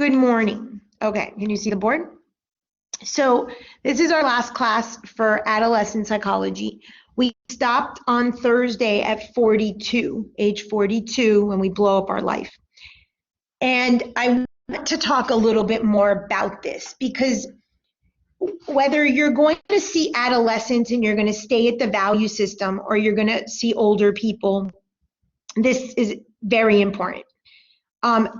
Good morning. Okay, can you see the board? So this is our last class for adolescent psychology. We stopped on Thursday at age 42, when we blow up our life. And I want to talk a little bit more about this, because whether you're going to see adolescents and you're going to stay at the value system, or you're going to see older people, this is very important.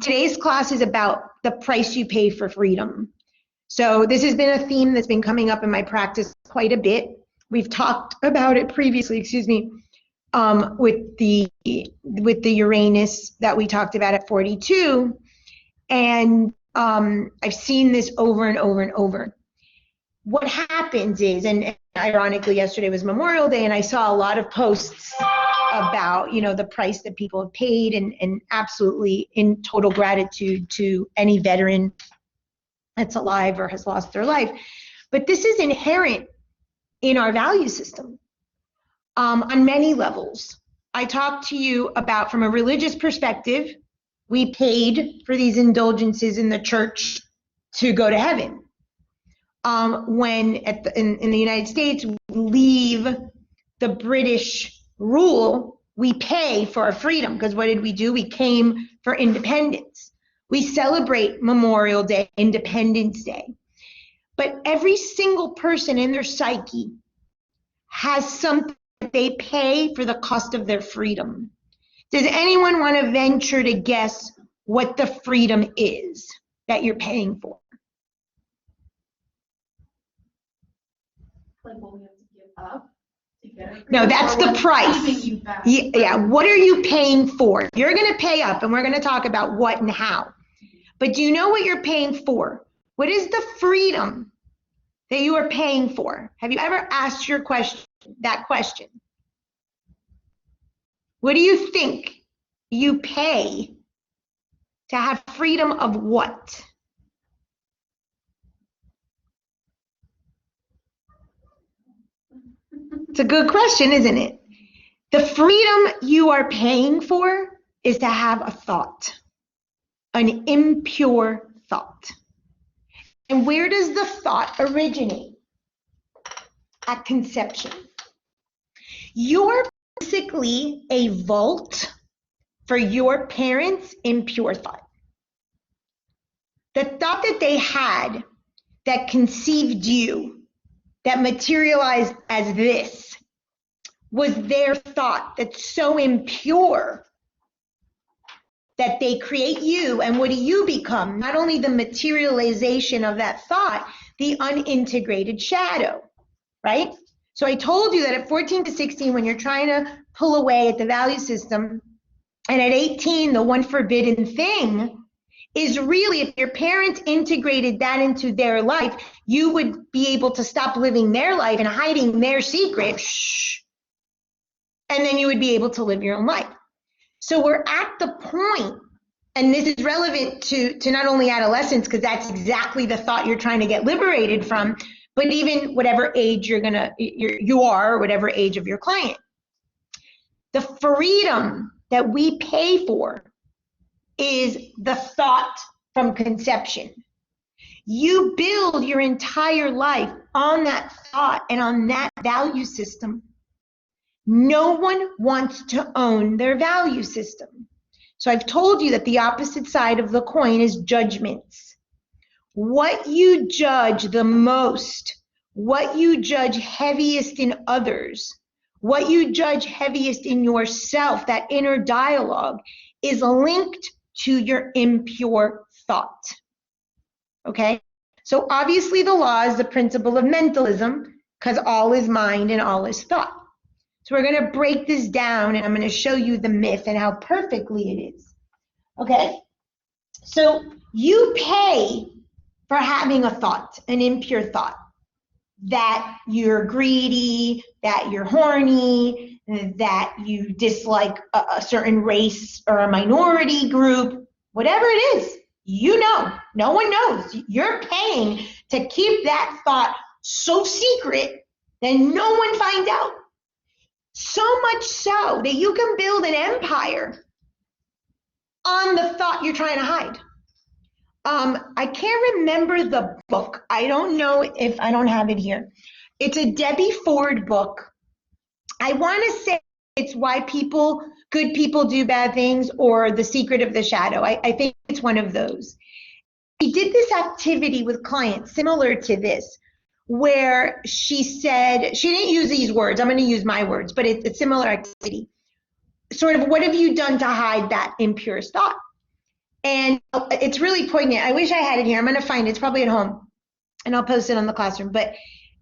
Today's class is about the price you pay for freedom. So this has been a theme that's been coming up in my practice quite a bit. We've talked about it previously, with the Uranus that we talked about at 42. And I've seen this over and over and over. What happens is, and ironically, yesterday was Memorial Day, and I saw a lot of posts about, the price that people have paid, and absolutely in total gratitude to any veteran that's alive or has lost their life. But this is inherent in our value system on many levels. I talked to you about, from a religious perspective, we paid for these indulgences in the church to go to heaven. When in the United States we leave the British rule, we pay for our freedom, because what did we do? We came for independence. We celebrate Memorial Day, Independence Day. But every single person in their psyche has something that they pay for the cost of their freedom. Does anyone want to venture to guess what the freedom is that you're paying for? Like what we have to give up to get it? No, that's the price. Yeah, what are you paying for? You're going to pay up, and we're going to talk about what and how. But do you know what you're paying for? What is the freedom that you are paying for? Have you ever asked that question? What do you think you pay to have freedom of what? It's a good question, isn't it? The freedom you are paying for is to have a thought, an impure thought. And where does the thought originate? At conception. You're basically a vault for your parents' impure thought. The thought that they had that conceived you, that materialized as this, was their thought that's so impure that they create you. And what do you become? Not only the materialization of that thought, the unintegrated shadow, right? So I told you that at 14 to 16, when you're trying to pull away at the value system, and at 18, the one forbidden thing is really, if your parents integrated that into their life, you would be able to stop living their life and hiding their secret, and then you would be able to live your own life. So we're at the point, and this is relevant to not only adolescence, because that's exactly the thought you're trying to get liberated from, but even whatever age you are, or whatever age of your client. The freedom that we pay for is the thought from conception. You build your entire life on that thought and on that value system. No one wants to own their value system. So I've told you that the opposite side of the coin is judgments. What you judge the most, what you judge heaviest in others, what you judge heaviest in yourself, that inner dialogue, is linked to your impure thought. Okay? So obviously the law is the principle of mentalism, because all is mind and all is thought. So we're going to break this down, and I'm going to show you the myth and how perfectly it is. Okay? So you pay for having a thought, an impure thought, that you're greedy, that you're horny, that you dislike a certain race or a minority group, whatever it is, no one knows. You're paying to keep that thought so secret that no one finds out. So much so that you can build an empire on the thought you're trying to hide. I can't remember the book. I don't know if I don't have it here. It's a Debbie Ford book. I want to say it's Why Good People Do Bad Things, or The Secret of the Shadow. I think it's one of those. She did this activity with clients similar to this, where she said, she didn't use these words, I'm going to use my words, but it's a similar activity. Sort of, what have you done to hide that impure thought? And it's really poignant. I wish I had it here. I'm going to find it. It's probably at home, and I'll post it on the classroom. But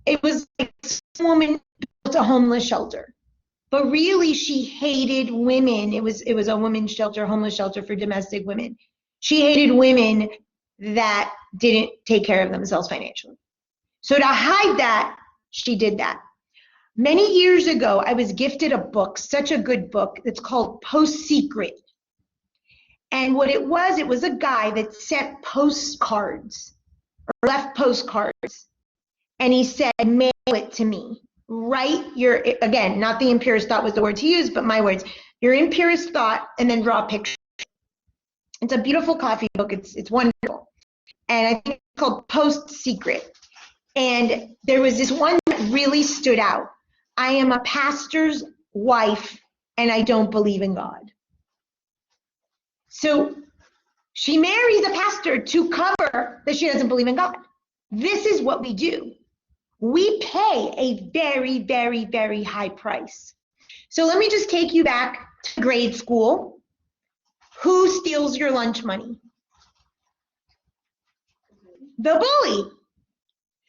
it was like this woman built a homeless shelter, but really she hated women. It was a women's shelter, homeless shelter for domestic women. She hated women that didn't take care of themselves financially. So to hide that, she did that. Many years ago, I was gifted a book, such a good book. It's called Post Secret. And what it was a guy that sent postcards, or left postcards, and he said, mail it to me. Write your, again, not the impurest thought was the words he used, but my words, your impurest thought, and then draw a picture. It's a beautiful coffee book. It's wonderful. And I think it's called Post Secret. And there was this one that really stood out. I am a pastor's wife, and I don't believe in God. So she marries a pastor to cover that she doesn't believe in God. This is what we do. We pay a very, very, very high price. So let me just take you back to grade school. Who steals your lunch money? The bully.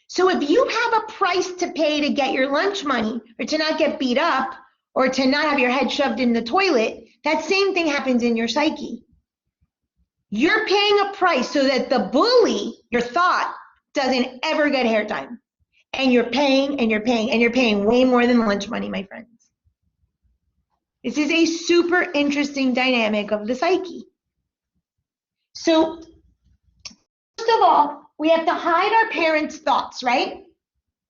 So if you have a price to pay to get your lunch money, or to not get beat up, or to not have your head shoved in the toilet, that same thing happens in your psyche. You're paying a price so that the bully, your thought, doesn't ever get airtime. And you're paying, and you're paying, and you're paying way more than lunch money, my friends. This is a super interesting dynamic of the psyche. So, first of all, we have to hide our parents' thoughts, right?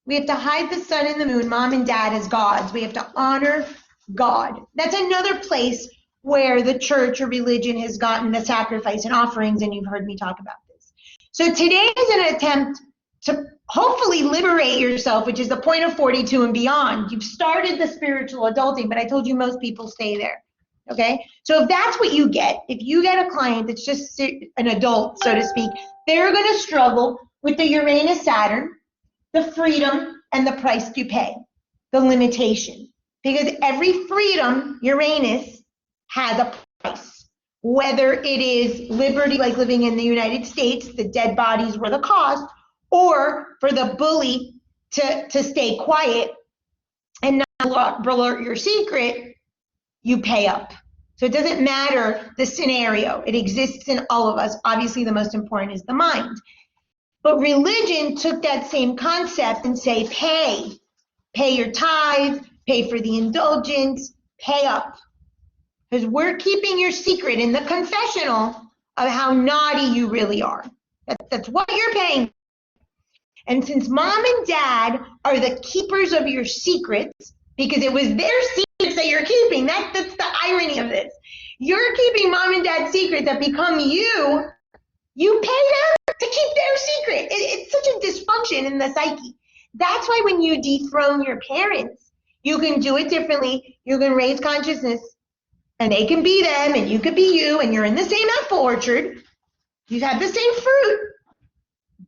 We have to hide the sun and the moon, mom and dad, as gods. We have to honor God. That's another place where the church or religion has gotten the sacrifice and offerings, and you've heard me talk about this. So today is an attempt to hopefully liberate yourself, which is the point of 42 and beyond. You've started the spiritual adulting, but I told you most people stay there, okay? So if that's what you get, if you get a client that's just an adult, so to speak, they're going to struggle with the Uranus-Saturn, the freedom, and the price you pay, the limitation. Because every freedom, Uranus, has a price. Whether it is liberty, like living in the United States, the dead bodies were the cost, or for the bully to stay quiet and not blurt your secret, you pay up. So it doesn't matter the scenario. It exists in all of us. Obviously, the most important is the mind. But religion took that same concept and say, pay your tithe, pay for the indulgence, pay up. Because we're keeping your secret in the confessional of how naughty you really are. That's what you're paying. And since mom and dad are the keepers of your secrets, because it was their secrets that you're keeping, that's the irony of this. You're keeping mom and dad's secret that become you. You pay them to keep their secret. It's such a dysfunction in the psyche. That's why when you dethrone your parents, you can do it differently. You can raise consciousness, and they can be them, and you could be you, and you're in the same apple orchard. You have the same fruit,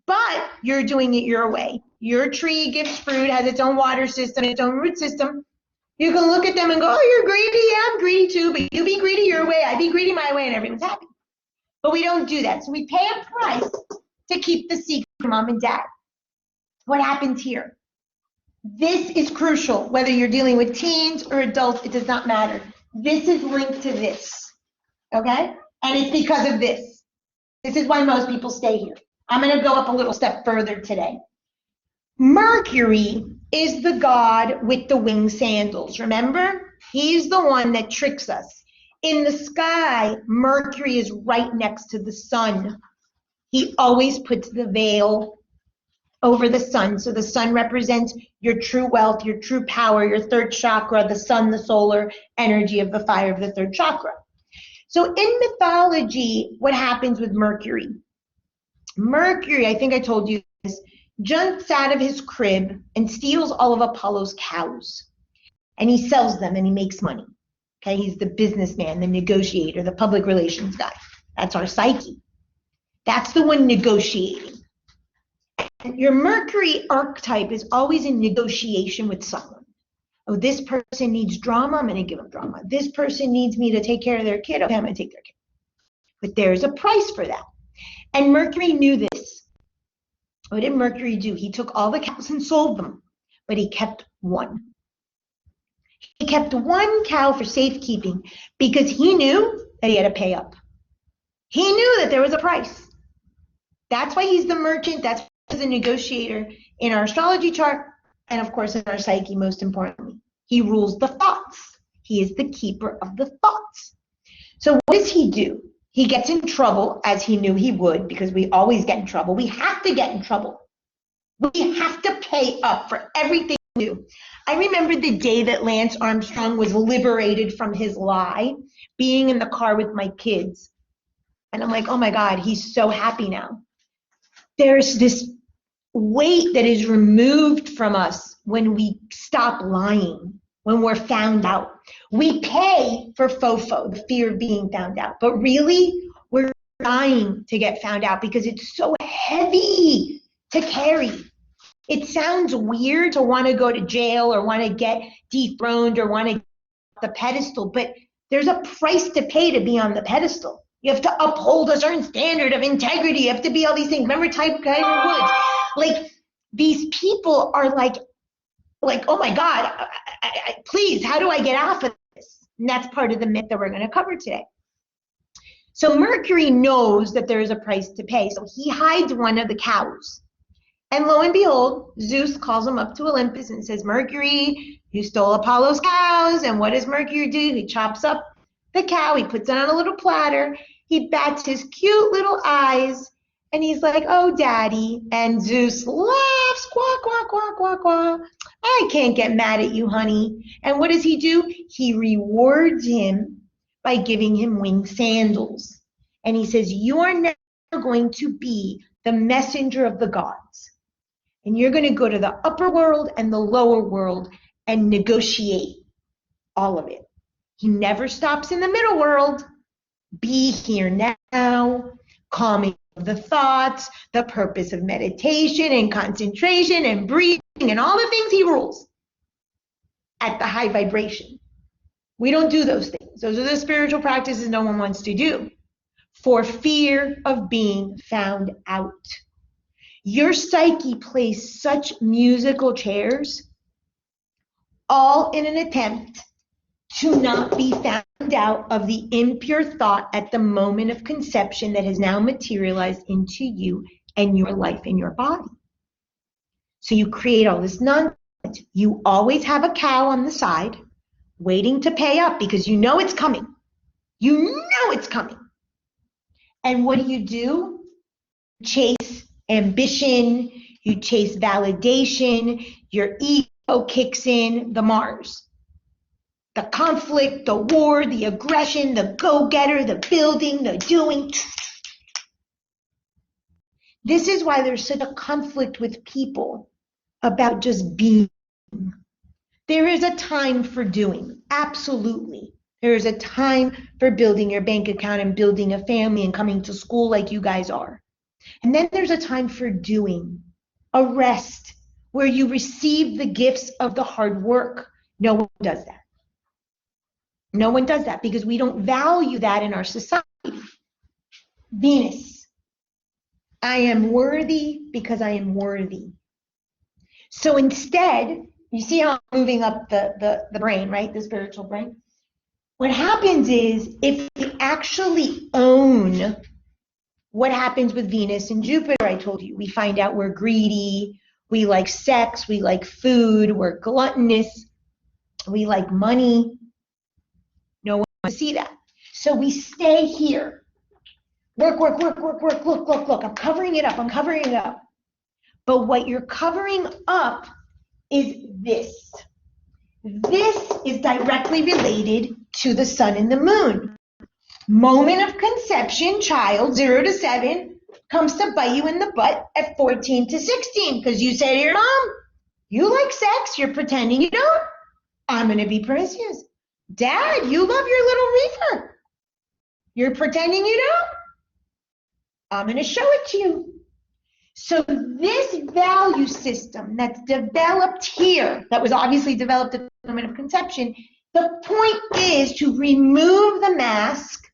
but you're doing it your way. Your tree gives fruit, has its own water system, its own root system. You can look at them and go, oh, you're greedy. Yeah, I'm greedy too, but you be greedy your way, I be greedy my way, and everyone's happy. But we don't do that. So we pay a price to keep the secret from mom and dad. What happens here? This is crucial. Whether you're dealing with teens or adults, it does not matter. This is linked to this, okay? And it's because of this. This is why most people stay here. I'm going to go up a little step further today. Mercury is the god with the winged sandals. Remember? He's the one that tricks us. In the sky, Mercury is right next to the sun. He always puts the veil over the sun. So the sun represents your true wealth, your true power, your third chakra, the sun, the solar energy of the fire of the third chakra. So in mythology, what happens with Mercury? Mercury, I think I told you this, jumps out of his crib and steals all of Apollo's cows. And he sells them and he makes money. Okay, he's the businessman, the negotiator, the public relations guy. That's our psyche. That's the one negotiating. And your Mercury archetype is always in negotiation with someone. Oh, this person needs drama, I'm going to give them drama. This person needs me to take care of their kid, okay, I'm going to take their kid. But there's a price for that. And Mercury knew this. What did Mercury do? He took all the cows and sold them, but he kept one. He kept one cow for safekeeping because he knew that he had to pay up. He knew that there was a price. That's why he's the merchant. That's why he's the negotiator in our astrology chart, and of course in our psyche, most importantly. He rules the thoughts. He is the keeper of the thoughts. So what does he do? He gets in trouble, as he knew he would, because we always get in trouble. We have to get in trouble. We have to pay up for everything we do. I remember the day that Lance Armstrong was liberated from his lie, being in the car with my kids. And I'm like, oh my God, he's so happy now. There's this weight that is removed from us when we stop lying, when we're found out. We pay for FOFO, the fear of being found out, but really we're dying to get found out because it's so heavy to carry. It sounds weird to want to go to jail or want to get dethroned or want to get off the pedestal, but there's a price to pay to be on the pedestal. You have to uphold a certain standard of integrity. You have to be all these things. Remember Tiger Woods? Like, these people are like, oh my God, please, how do I get off of this? And that's part of the myth that we're going to cover today. So Mercury knows that there is a price to pay. So he hides one of the cows. And lo and behold, Zeus calls him up to Olympus and says, Mercury, you stole Apollo's cows. And what does Mercury do? He chops up the cow. He puts it on a little platter. He bats his cute little eyes. And he's like, oh, daddy. And Zeus laughs, quack, quack, quack, quack, quack. I can't get mad at you, honey. And what does he do? He rewards him by giving him winged sandals. And he says, you are now going to be the messenger of the gods. And you're going to go to the upper world and the lower world and negotiate all of it. He never stops in the middle world. Be here now, calming the thoughts, the purpose of meditation and concentration and breathing and all the things he rules at the high vibration. We don't do those things. Those are the spiritual practices no one wants to do for fear of being found out. Your psyche plays such musical chairs, all in an attempt to not be found out of the impure thought at the moment of conception that has now materialized into you and your life and your body. So you create all this nonsense. You always have a cow on the side waiting to pay up because you know it's coming. You know it's coming. And what do? Chase ambition, you chase validation, your ego kicks in, the Mars. The conflict, the war, the aggression, the go-getter, the building, the doing. This is why there's such a conflict with people about just being. There is a time for doing, absolutely. There is a time for building your bank account and building a family and coming to school like you guys are. And then there's a time for doing, a rest, where you receive the gifts of the hard work. No one does that. No one does that because we don't value that in our society. Venus, I am worthy because I am worthy. So instead, you see how I'm moving up the brain, right? The spiritual brain. What happens is if we actually own what happens with Venus and Jupiter, I told you, we find out we're greedy, we like sex, we like food, we're gluttonous, we like money. No one wants to see that. So we stay here. Work, work, work, work, work, look, look, look. I'm covering it up, I'm covering it up. But what you're covering up is this. This is directly related to the sun and the moon. Moment of conception, child, 0 to 7, comes to bite you in the butt at 14 to 16 because you say to your mom, you like sex, you're pretending you don't. I'm going to be promiscuous. Dad, you love your little reefer. You're pretending you don't. I'm going to show it to you. So this value system that's developed here, that was obviously developed at the moment of conception, the point is to remove the mask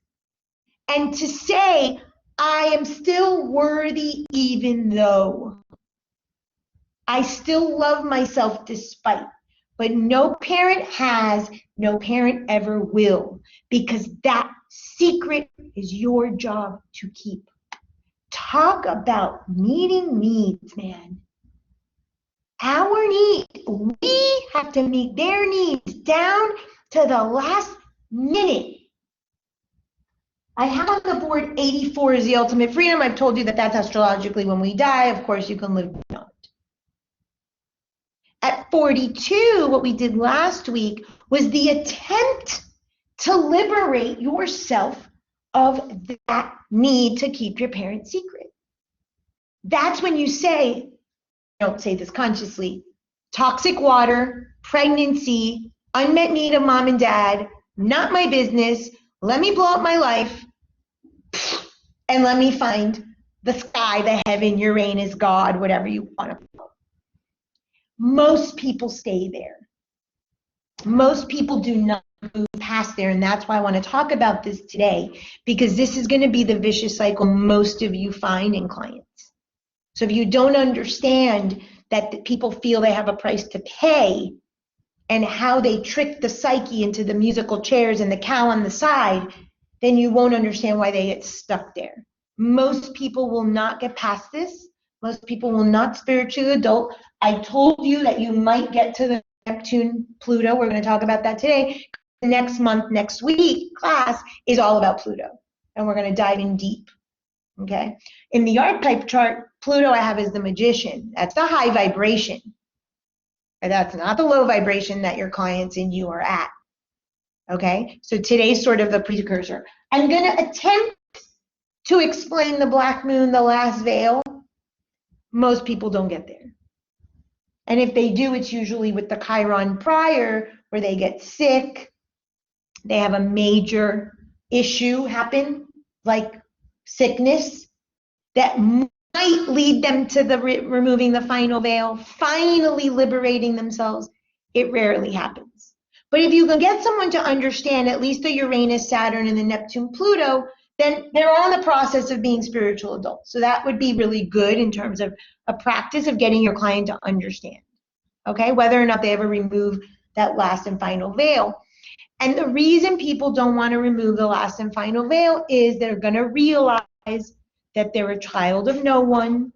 and to say, I am still worthy even though. I still love myself despite. But no parent has, no parent ever will, because that secret is your job to keep. Talk about meeting needs, man. Our needs, we have to meet their needs down to the last minute. I have on the board 84 is the ultimate freedom. I've told you that that's astrologically when we die. Of course, you can live beyond. At 42, what we did last week was the attempt to liberate yourself of that need to keep your parents secret. That's when you say, don't say this consciously, toxic water, pregnancy, unmet need of mom and dad, not my business, let me blow up my life, and let me find the sky, the heaven, Uranus, God, whatever you want to call it. Most people stay there. Most people do not move past there, and that's why I want to talk about this today, because this is going to be the vicious cycle most of you find in clients. So if you don't understand that people feel they have a price to pay and how they trick the psyche into the musical chairs and the cow on the side, then you won't understand why they get stuck there. Most people will not get past this. Most people will not spiritually adult. I told you that you might get to the Neptune, Pluto. We're going to talk about that today. Next month, next week, class is all about Pluto. And we're going to dive in deep. Okay? In the archetype chart, Pluto I have as the magician. That's the high vibration. And that's not the low vibration that your clients and you are at. Okay? So today's sort of the precursor. I'm going to attempt to explain the black moon, the last veil. Most people don't get there. And if they do, it's usually with the Chiron prior, where they get sick, they have a major issue happen, like sickness, that might lead them to the removing the final veil, finally liberating themselves. It rarely happens. But if you can get someone to understand at least the Uranus, Saturn, and the Neptune, Pluto, then they're on the process of being spiritual adults. So that would be really good in terms of a practice of getting your client to understand, okay, whether or not they ever remove that last and final veil. And the reason people don't want to remove the last and final veil is they're going to realize that they're a child of no one,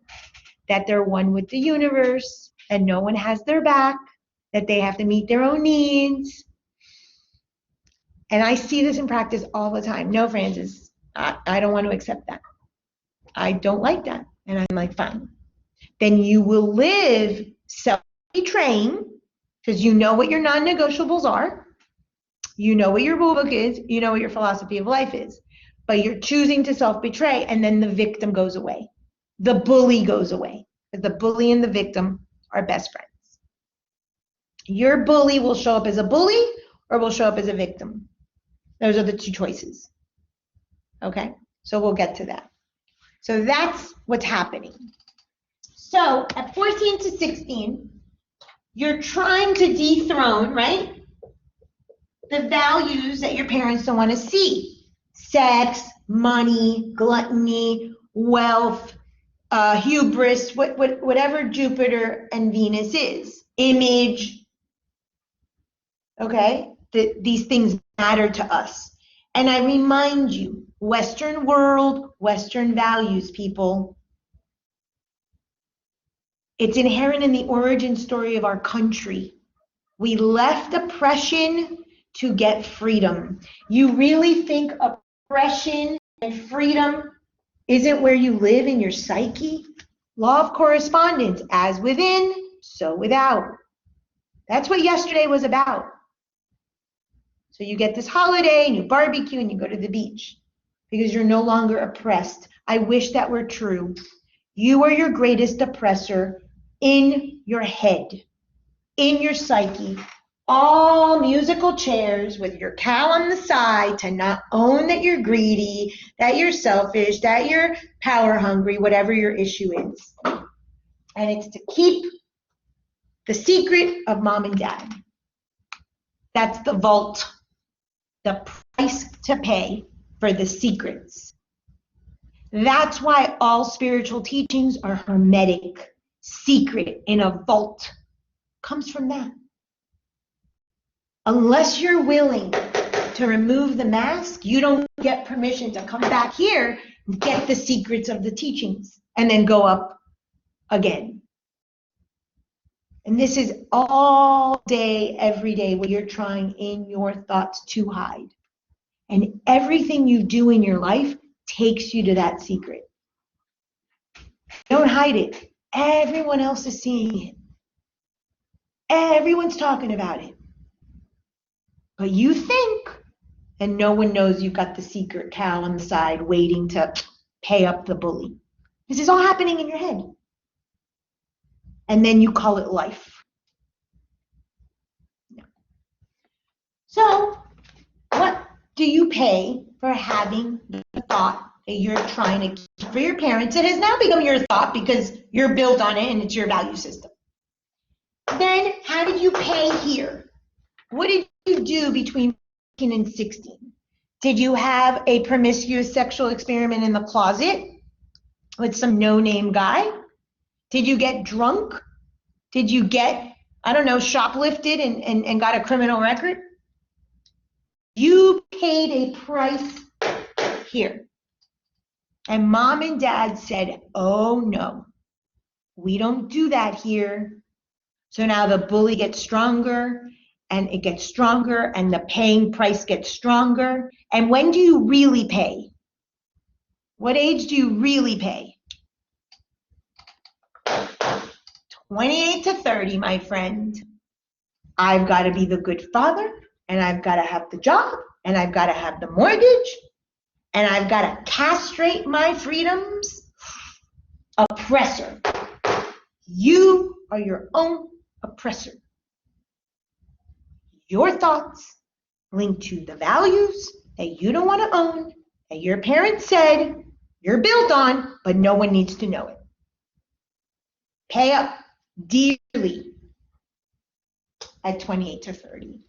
that they're one with the universe, and no one has their back, that they have to meet their own needs. And I see this in practice all the time. No, Francis, I don't want to accept that. I don't like that. And I'm like, fine. Then you will live self-betraying, because you know what your non-negotiables are. You know what your rule book is. You know what your philosophy of life is. But you're choosing to self-betray, and then the victim goes away. The bully goes away. The bully and the victim are best friends. Your bully will show up as a bully or will show up as a victim. Those are the two choices. Okay? So we'll get to that. So that's what's happening. So at 14 to 16, you're trying to dethrone, right, the values that your parents don't want to see. Sex, money, gluttony, wealth, hubris, whatever Jupiter and Venus is. Image. Okay? These things matter to us. And I remind you, Western world, Western values, people. It's inherent in the origin story of our country. We left oppression to get freedom. You really think oppression and freedom isn't where you live in your psyche? Law of correspondence, as within, so without. That's what yesterday was about. So you get this holiday and you barbecue and you go to the beach because you're no longer oppressed. I wish that were true. You are your greatest oppressor in your head, in your psyche. All musical chairs with your cow on the side to not own that you're greedy, that you're selfish, that you're power hungry, whatever your issue is. And it's to keep the secret of mom and dad. That's the vault, the price to pay for the secrets. That's why all spiritual teachings are hermetic, secret, in a vault. Comes from that. Unless you're willing to remove the mask, you don't get permission to come back here and get the secrets of the teachings and then go up again. And this is all day, every day, where you're trying in your thoughts to hide. And everything you do in your life takes you to that secret. Don't hide it. Everyone else is seeing it. Everyone's talking about it. But you think, and no one knows you've got the secret cow on the side waiting to pay up the bully. This is all happening in your head. And then you call it life. No. So, what do you pay for having the thought that you're trying to keep for your parents? It has now become your thought because you're built on it and it's your value system. Then, how did you pay here? What did you do between 15 and 16? Did you have a promiscuous sexual experiment in the closet with some no-name guy? Did you get drunk? Did you get, I don't know, shoplifted and got a criminal record? You paid a price here. And mom and dad said, oh no, we don't do that here. So now the bully gets stronger and it gets stronger and the paying price gets stronger. And when do you really pay? What age do you really pay? 28 to 30, my friend. I've got to be the good father, and I've got to have the job, and I've got to have the mortgage, and I've got to castrate my freedoms. Oppressor. You are your own oppressor. Your thoughts link to the values that you don't want to own, that your parents said you're built on, but no one needs to know it. Pay up dearly at 28 to 30.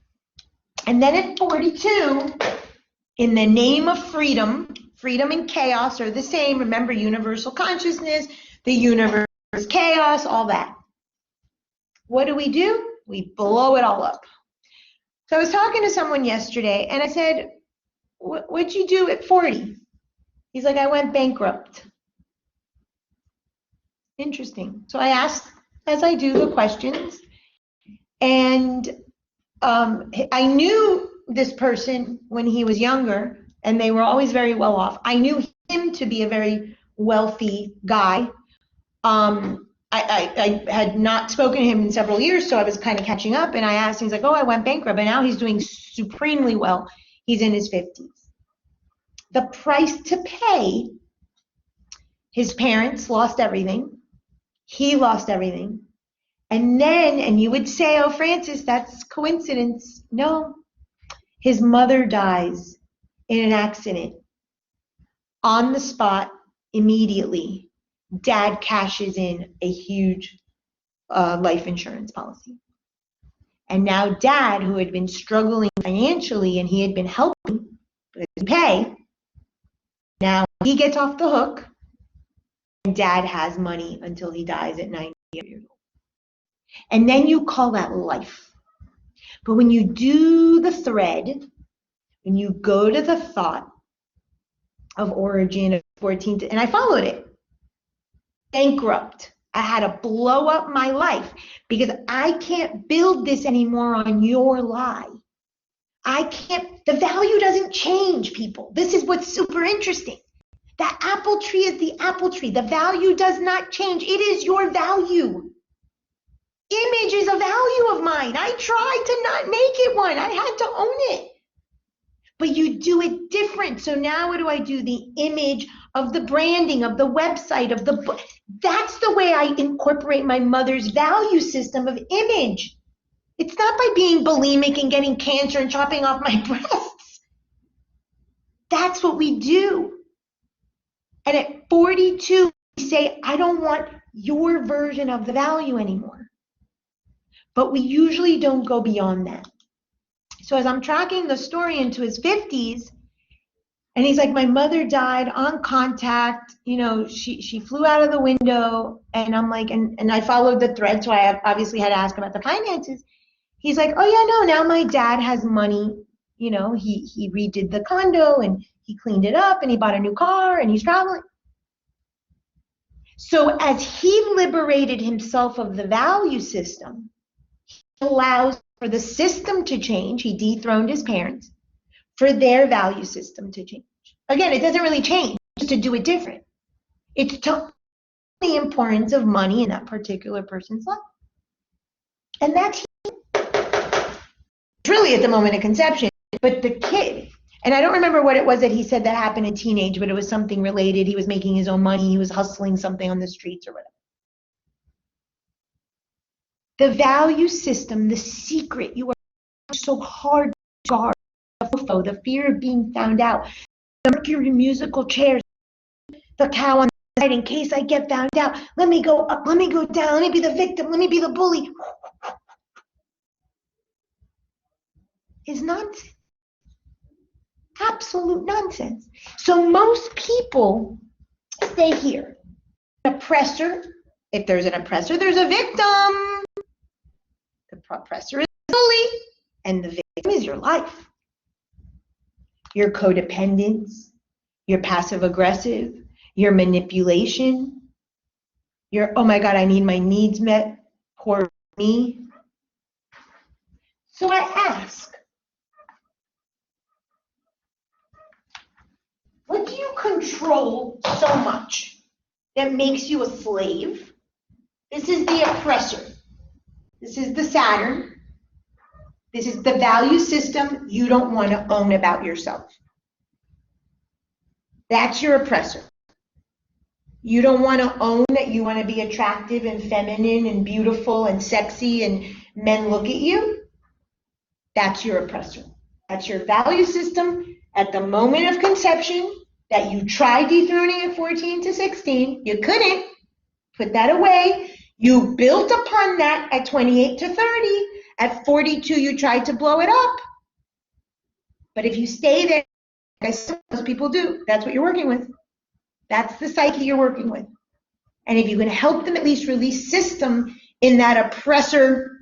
And then at 42, in the name of freedom, freedom and chaos are the same. Remember, universal consciousness, the universe is chaos, all that. What do? We blow it all up. So I was talking to someone yesterday, and I said, what'd you do at 40? He's like, I went bankrupt. Interesting. So I asked, as I do, the questions, and I knew this person when he was younger, and they were always very well off. I knew him to be a very wealthy guy. I had not spoken to him in several years, so I was kind of catching up, and I asked him, he's like, oh, I went bankrupt, and now he's doing supremely well. He's in his 50s. The price to pay, his parents lost everything. He lost everything. And then, and you would say, oh, Francis, that's coincidence. No. His mother dies in an accident. On the spot, immediately, dad cashes in a huge life insurance policy. And now dad, who had been struggling financially and he had been helping to pay, now he gets off the hook and dad has money until he dies at 90 years old. And then you call that life. But when you do the thread, when you go to the thought of origin of 14, and I followed it, bankrupt. I had to blow up my life because I can't build this anymore on your lie. I can't, the value doesn't change, people. This is what's super interesting. That apple tree is the apple tree. The value does not change. It is your value. Image is a value of mine. I tried to not make it one. I had to own it. But you do it different. So now what do? The image of the branding, of the website, of the book. That's the way I incorporate my mother's value system of image. It's not by being bulimic and getting cancer and chopping off my breasts. That's what we do. And at 42, we say, I don't want your version of the value anymore. But we usually don't go beyond that. So as I'm tracking the story into his 50s, and he's like, my mother died on contact, you know, she flew out of the window, and I'm like, and I followed the thread, so I obviously had to ask about the finances. He's like, oh yeah, no, now my dad has money, you know, he redid the condo, and he cleaned it up, and he bought a new car, and he's traveling. So as he liberated himself of the value system, he allows for the system to change. He dethroned his parents for their value system to change. Again, it doesn't really change, just to do it different. It's to the importance of money in that particular person's life. And that's really at the moment of conception, but the kid, and I don't remember what it was that he said that happened in teenage, but it was something related. He was making his own money. He was hustling something on the streets or whatever. The value system, the secret you are so hard to guard, the fear of being found out, the Mercury musical chairs, the cow on the side in case I get found out. Let me go up, let me go down, let me be the victim, let me be the bully. Is nonsense. Absolute nonsense. So most people stay here. Oppressor, if there's an oppressor, there's a victim. The oppressor is the bully, and the victim is your life. Your codependence, your passive aggressive, your manipulation, your, oh my God, I need my needs met, poor me. So I ask, what do you control so much that makes you a slave? This is the oppressor. This is the Saturn. This is the value system you don't want to own about yourself. That's your oppressor. You don't want to own that you want to be attractive and feminine and beautiful and sexy and men look at you. That's your oppressor. That's your value system at the moment of conception that you tried dethroning at 14 to 16. You couldn't. Put that away. You built upon that at 28 to 30. At 42, you tried to blow it up. But if you stay there, like I said, most people do. That's what you're working with. That's the psyche you're working with. And if you can help them at least release system in that oppressor,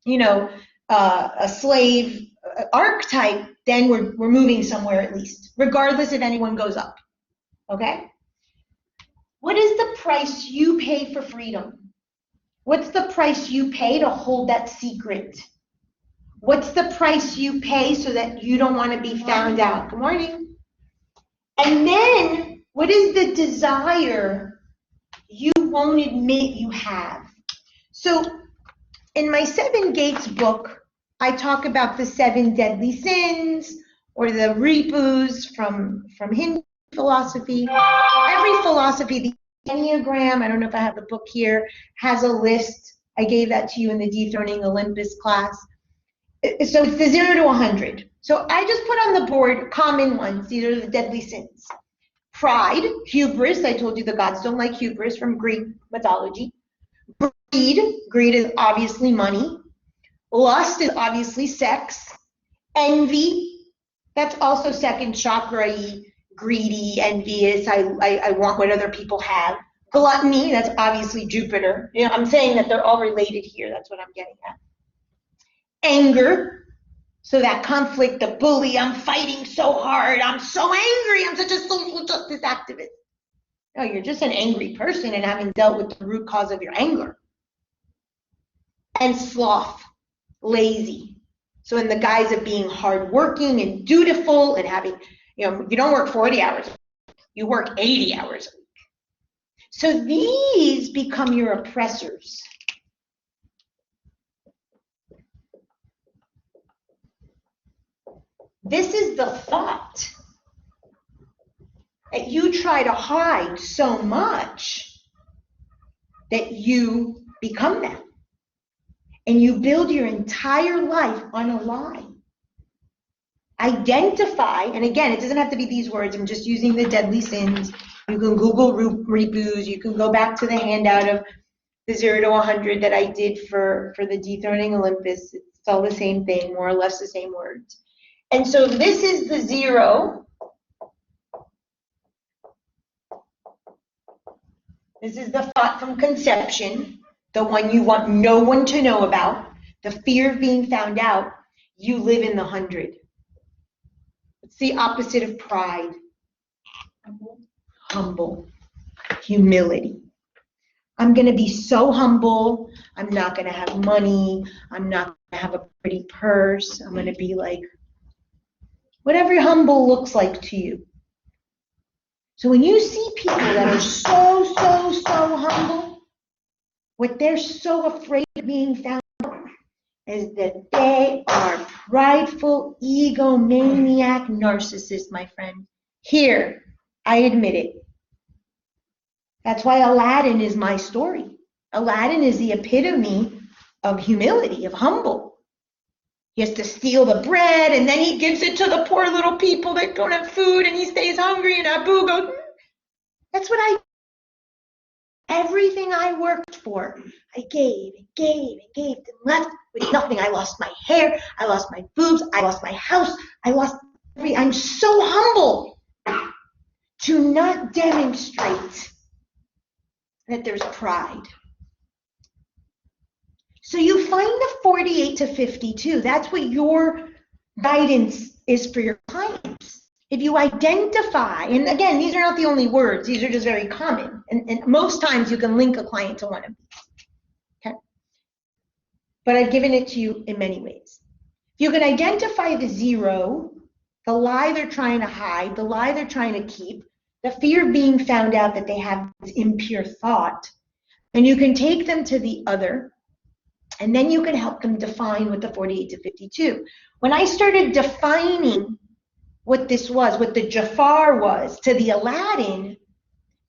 you know, a slave archetype, then we're moving somewhere at least, regardless if anyone goes up. Okay? What is the price you pay for freedom? What's the price you pay to hold that secret? What's the price you pay so that you don't want to be found out? Good morning. And then, what is the desire you won't admit you have? So, in my 7 Gates book, I talk about the 7 deadly sins, or the ripus from Hindu philosophy. Every philosophy, the Enneagram, I don't know if I have the book here, has a list. I gave that to you in the Dethroning Olympus class. So it's the 0 to 100. So I just put on the board common ones. These are the deadly sins. Pride, hubris. I told you the gods don't like hubris from Greek mythology. Greed is obviously money. Lust is obviously sex. Envy, that's also second chakra-y, greedy, envious. I want what other people have. Gluttony, that's obviously Jupiter. You know, I'm saying that they're all related here. That's what I'm getting at. Anger, so that conflict, the bully, I'm fighting so hard, I'm so angry, I'm such a social justice activist. No, you're just an angry person and haven't dealt with the root cause of your anger. And sloth, lazy. So in the guise of being hardworking and dutiful and having, you know, you don't work 40 hours, you work 80 hours a week. So these become your oppressors. This is the thought. that you try to hide so much that you become that. And you build your entire life on a lie. Identify, and again, it doesn't have to be these words, I'm just using the deadly sins. You can Google reboos, you can go back to the handout of the 0 to 100 that I did for the dethroning Olympus. It's all the same thing, more or less the same words. And so this is the 0. This is the thought from conception, the one you want no one to know about, the fear of being found out. You live in the 100. It's the opposite of pride. Humble. Humility. I'm going to be so humble. I'm not going to have money. I'm not going to have a pretty purse. I'm going to be like, whatever humble looks like to you. So when you see people that are so humble, what they're so afraid of being found out is that they are prideful, egomaniac narcissists, my friend. Here, I admit it. That's why Aladdin is my story. Aladdin is the epitome of humility, of humble. He has to steal the bread, and then he gives it to the poor little people that don't have food, and he stays hungry, and Abu goes, that's what everything I worked for, I gave and gave and gave, and left with nothing. I lost my hair, I lost my boobs, I lost my house, I'm so humble to not demonstrate that there's pride. So you find the 48 to 52. That's what your guidance is for your clients. If you identify, and again, these are not the only words, these are just very common. And most times you can link a client to one of these. Okay? But I've given it to you in many ways. If you can identify the 0, the lie they're trying to hide, the lie they're trying to keep, the fear of being found out that they have this impure thought, and you can take them to the other, and then you can help them define what the 48 to 52. When I started defining what this was, what the Jafar was to the Aladdin,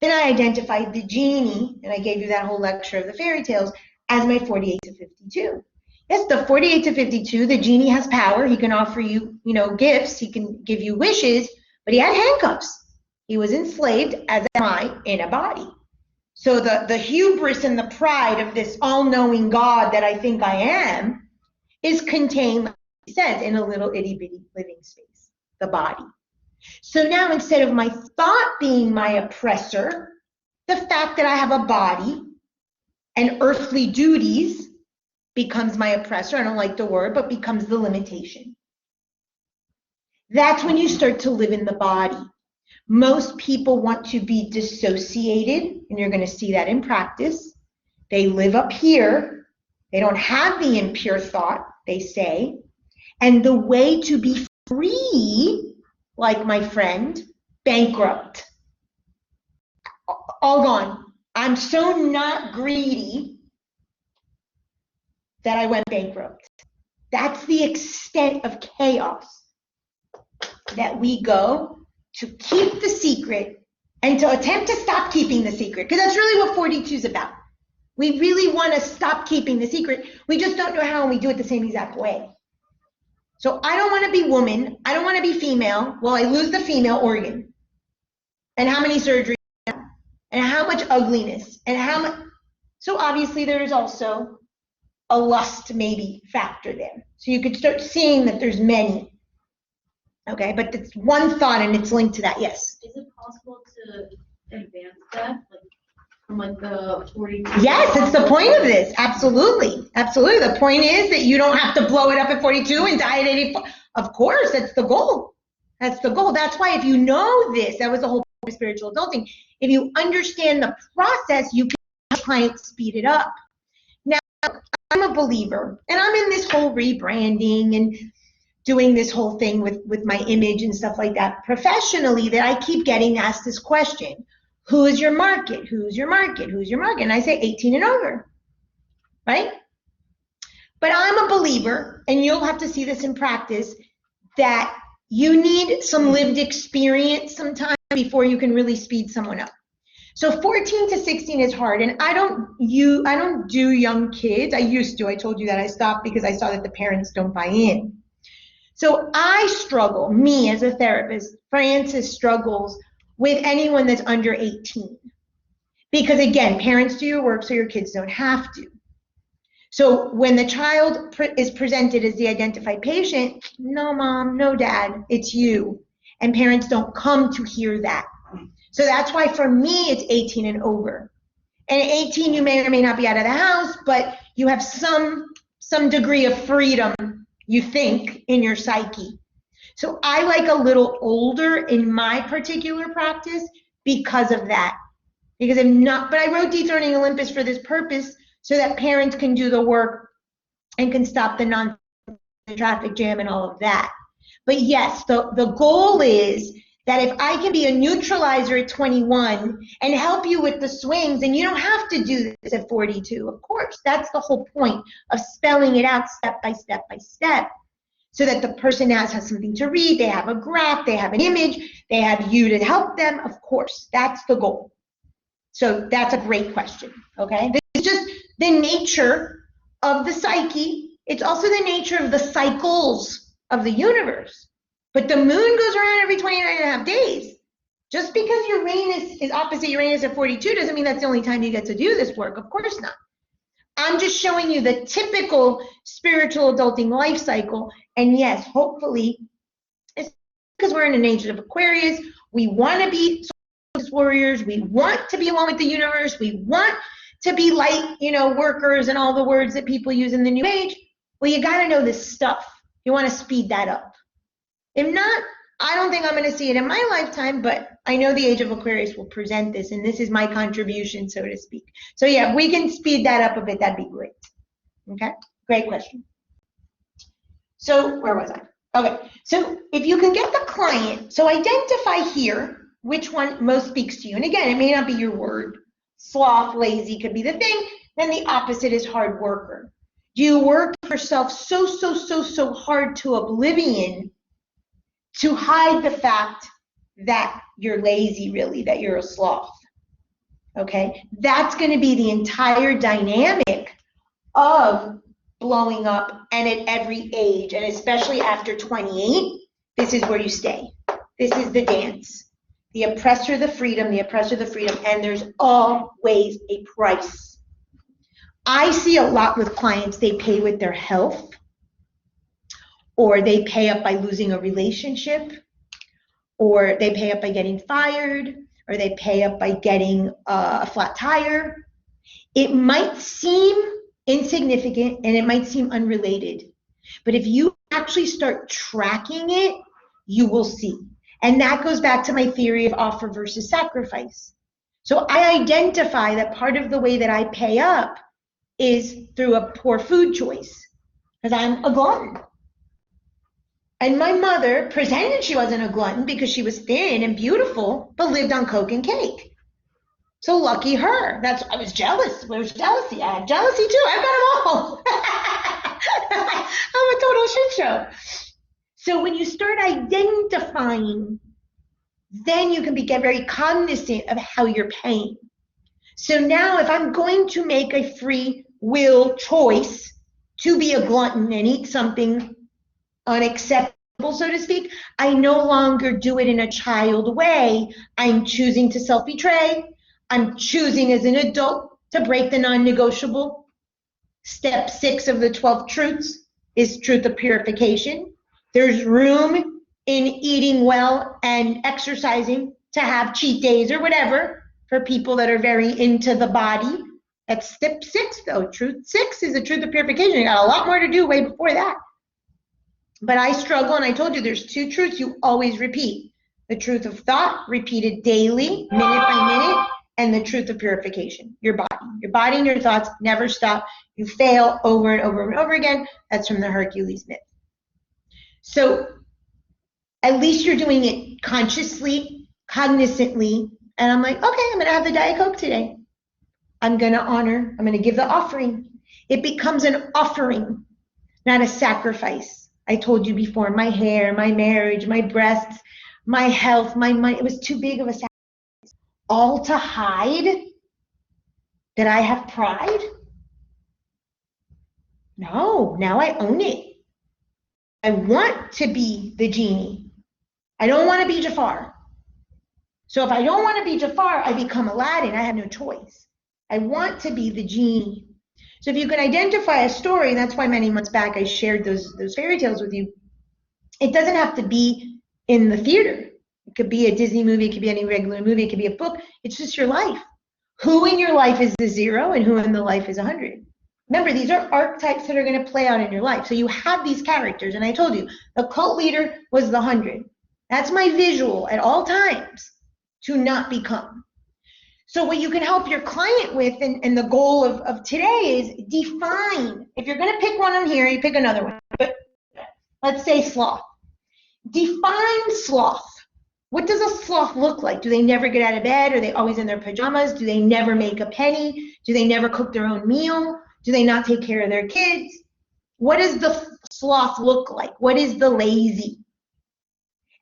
then I identified the genie, and I gave you that whole lecture of the fairy tales, as my 48 to 52. Yes, the 48 to 52, the genie has power. He can offer you, gifts. He can give you wishes, but he had handcuffs. He was enslaved, as am I, in a body. So the hubris and the pride of this all-knowing God that I think I am is contained, like he says, in a little itty-bitty living space, the body. So now instead of my thought being my oppressor, the fact that I have a body and earthly duties becomes my oppressor. I don't like the word, but becomes the limitation. That's when you start to live in the body. Most people want to be dissociated, and you're going to see that in practice. They live up here. They don't have the impure thought, they say. And the way to be free, like my friend, bankrupt. All gone. I'm so not greedy that I went bankrupt. That's the extent of chaos that we go to keep the secret and to attempt to stop keeping the secret, because that's really what 42 is about. We really want to stop keeping the secret. We just don't know how, and we do it the same exact way. So I don't want to be woman. I don't want to be female. Well, I lose the female organ. And how many surgeries? And how much ugliness? And how much? So obviously there is also a lust maybe factor there. So you could start seeing that there's many. Okay, but it's one thought and it's linked to that. Yes. Is it possible to advance that, from the 42? Yes, it's the point of this. Absolutely, absolutely. The point is that you don't have to blow it up at 42 and die at 84. Of course, that's the goal. That's the goal. That's why if you know this, that was the whole point of spiritual adulting. If you understand the process, you can help clients speed it up. Now, I'm a believer, and I'm in this whole rebranding and doing this whole thing with my image and stuff like that professionally, that I keep getting asked this question: who is your market? Who's your market? Who's your market? And I say 18 and over, right? But I'm a believer, and you'll have to see this in practice, that you need some lived experience sometimes before you can really speed someone up. So 14 to 16 is hard, and I don't do young kids. I used to. I told you that I stopped because I saw that the parents don't buy in. So I struggle, me as a therapist, Frances struggles with anyone that's under 18. Because again, parents do your work so your kids don't have to. So when the child is presented as the identified patient, no mom, no dad, it's you. And parents don't come to hear that. So that's why for me, it's 18 and over. And at 18, you may or may not be out of the house, but you have some degree of freedom, you think, in your psyche. So I like a little older in my particular practice because of that. Because but I wrote Dethroning Olympus for this purpose so that parents can do the work and can stop the traffic jam and all of that. But yes, the goal is that if I can be a neutralizer at 21 and help you with the swings, and you don't have to do this at 42, of course. That's the whole point of spelling it out step by step by step, so that the person has something to read, they have a graph, they have an image, they have you to help them. Of course, that's the goal. So that's a great question, okay? This is just the nature of the psyche. It's also the nature of the cycles of the universe. But the moon goes around every 29 and a half days. Just because Uranus is opposite Uranus at 42 doesn't mean that's the only time you get to do this work. Of course not. I'm just showing you the typical spiritual adulting life cycle. And yes, hopefully, it's because we're in an age of Aquarius. We want to be warriors. We want to be one with the universe. We want to be light, workers and all the words that people use in the new age. Well, you got to know this stuff. You want to speed that up. If not, I don't think I'm going to see it in my lifetime, but I know the age of Aquarius will present this, and this is my contribution, so to speak. So yeah, if we can speed that up a bit, that'd be great. Okay, great question. So where was I? Okay, so if you can get the client, so identify here which one most speaks to you. And again, it may not be your word. Sloth, lazy could be the thing. Then the opposite is hard worker. Do you work yourself so hard to oblivion to hide the fact that you're lazy, really, that you're a sloth? Okay, that's going to be the entire dynamic of blowing up, and at every age, and especially after 28, this is where you stay. This is the dance. The oppressor, the freedom, and there's always a price. I see a lot with clients, they pay with their health, or they pay up by losing a relationship, or they pay up by getting fired, or they pay up by getting a flat tire. It might seem insignificant and it might seem unrelated, but if you actually start tracking it, you will see. And that goes back to my theory of offer versus sacrifice. So I identify that part of the way that I pay up is through a poor food choice, because I'm a glutton. And my mother pretended she wasn't a glutton because she was thin and beautiful, but lived on Coke and cake. So lucky her. I was jealous. There was jealousy. I had jealousy too. I've got them all. I'm a total shit show. So when you start identifying, then you can get very cognizant of how you're paying. So now if I'm going to make a free will choice to be a glutton and eat something unacceptable, so to speak, I no longer do it in a child way. I'm choosing to self-betray. I'm choosing as an adult to break the non-negotiable. Step 6 of the 12 truths is truth of purification. There's room in eating well and exercising to have cheat days or whatever for people that are very into the body. That's step 6 though. Truth 6 is the truth of purification. You got a lot more to do way before that. But I struggle, and I told you there's 2 truths you always repeat. The truth of thought, repeated daily, minute by minute, and the truth of purification, your body. Your body and your thoughts never stop. You fail over and over and over again. That's from the Hercules myth. So at least you're doing it consciously, cognizantly, and I'm like, okay, I'm going to have the Diet Coke today. I'm going to give the offering. It becomes an offering, not a sacrifice. I told you before, my hair, my marriage, my breasts, my health, my money. It was too big of a sacrifice. All to hide that I have pride? No, now I own it. I want to be the genie. I don't want to be Jafar. So if I don't want to be Jafar, I become Aladdin. I have no choice. I want to be the genie. So if you can identify a story, and that's why many months back I shared those fairy tales with you, it doesn't have to be in the theater. It could be a Disney movie, it could be any regular movie, it could be a book. It's just your life. Who in your life is the 0 and who in the life is 100? Remember, these are archetypes that are going to play out in your life. So you have these characters, and I told you, the cult leader was the 100. That's my visual at all times to not become. So what you can help your client with, and the goal of today is define. If you're going to pick one on here, you pick another one. But let's say sloth. Define sloth. What does a sloth look like? Do they never get out of bed? Are they always in their pajamas? Do they never make a penny? Do they never cook their own meal? Do they not take care of their kids? What does the sloth look like? What is the lazy?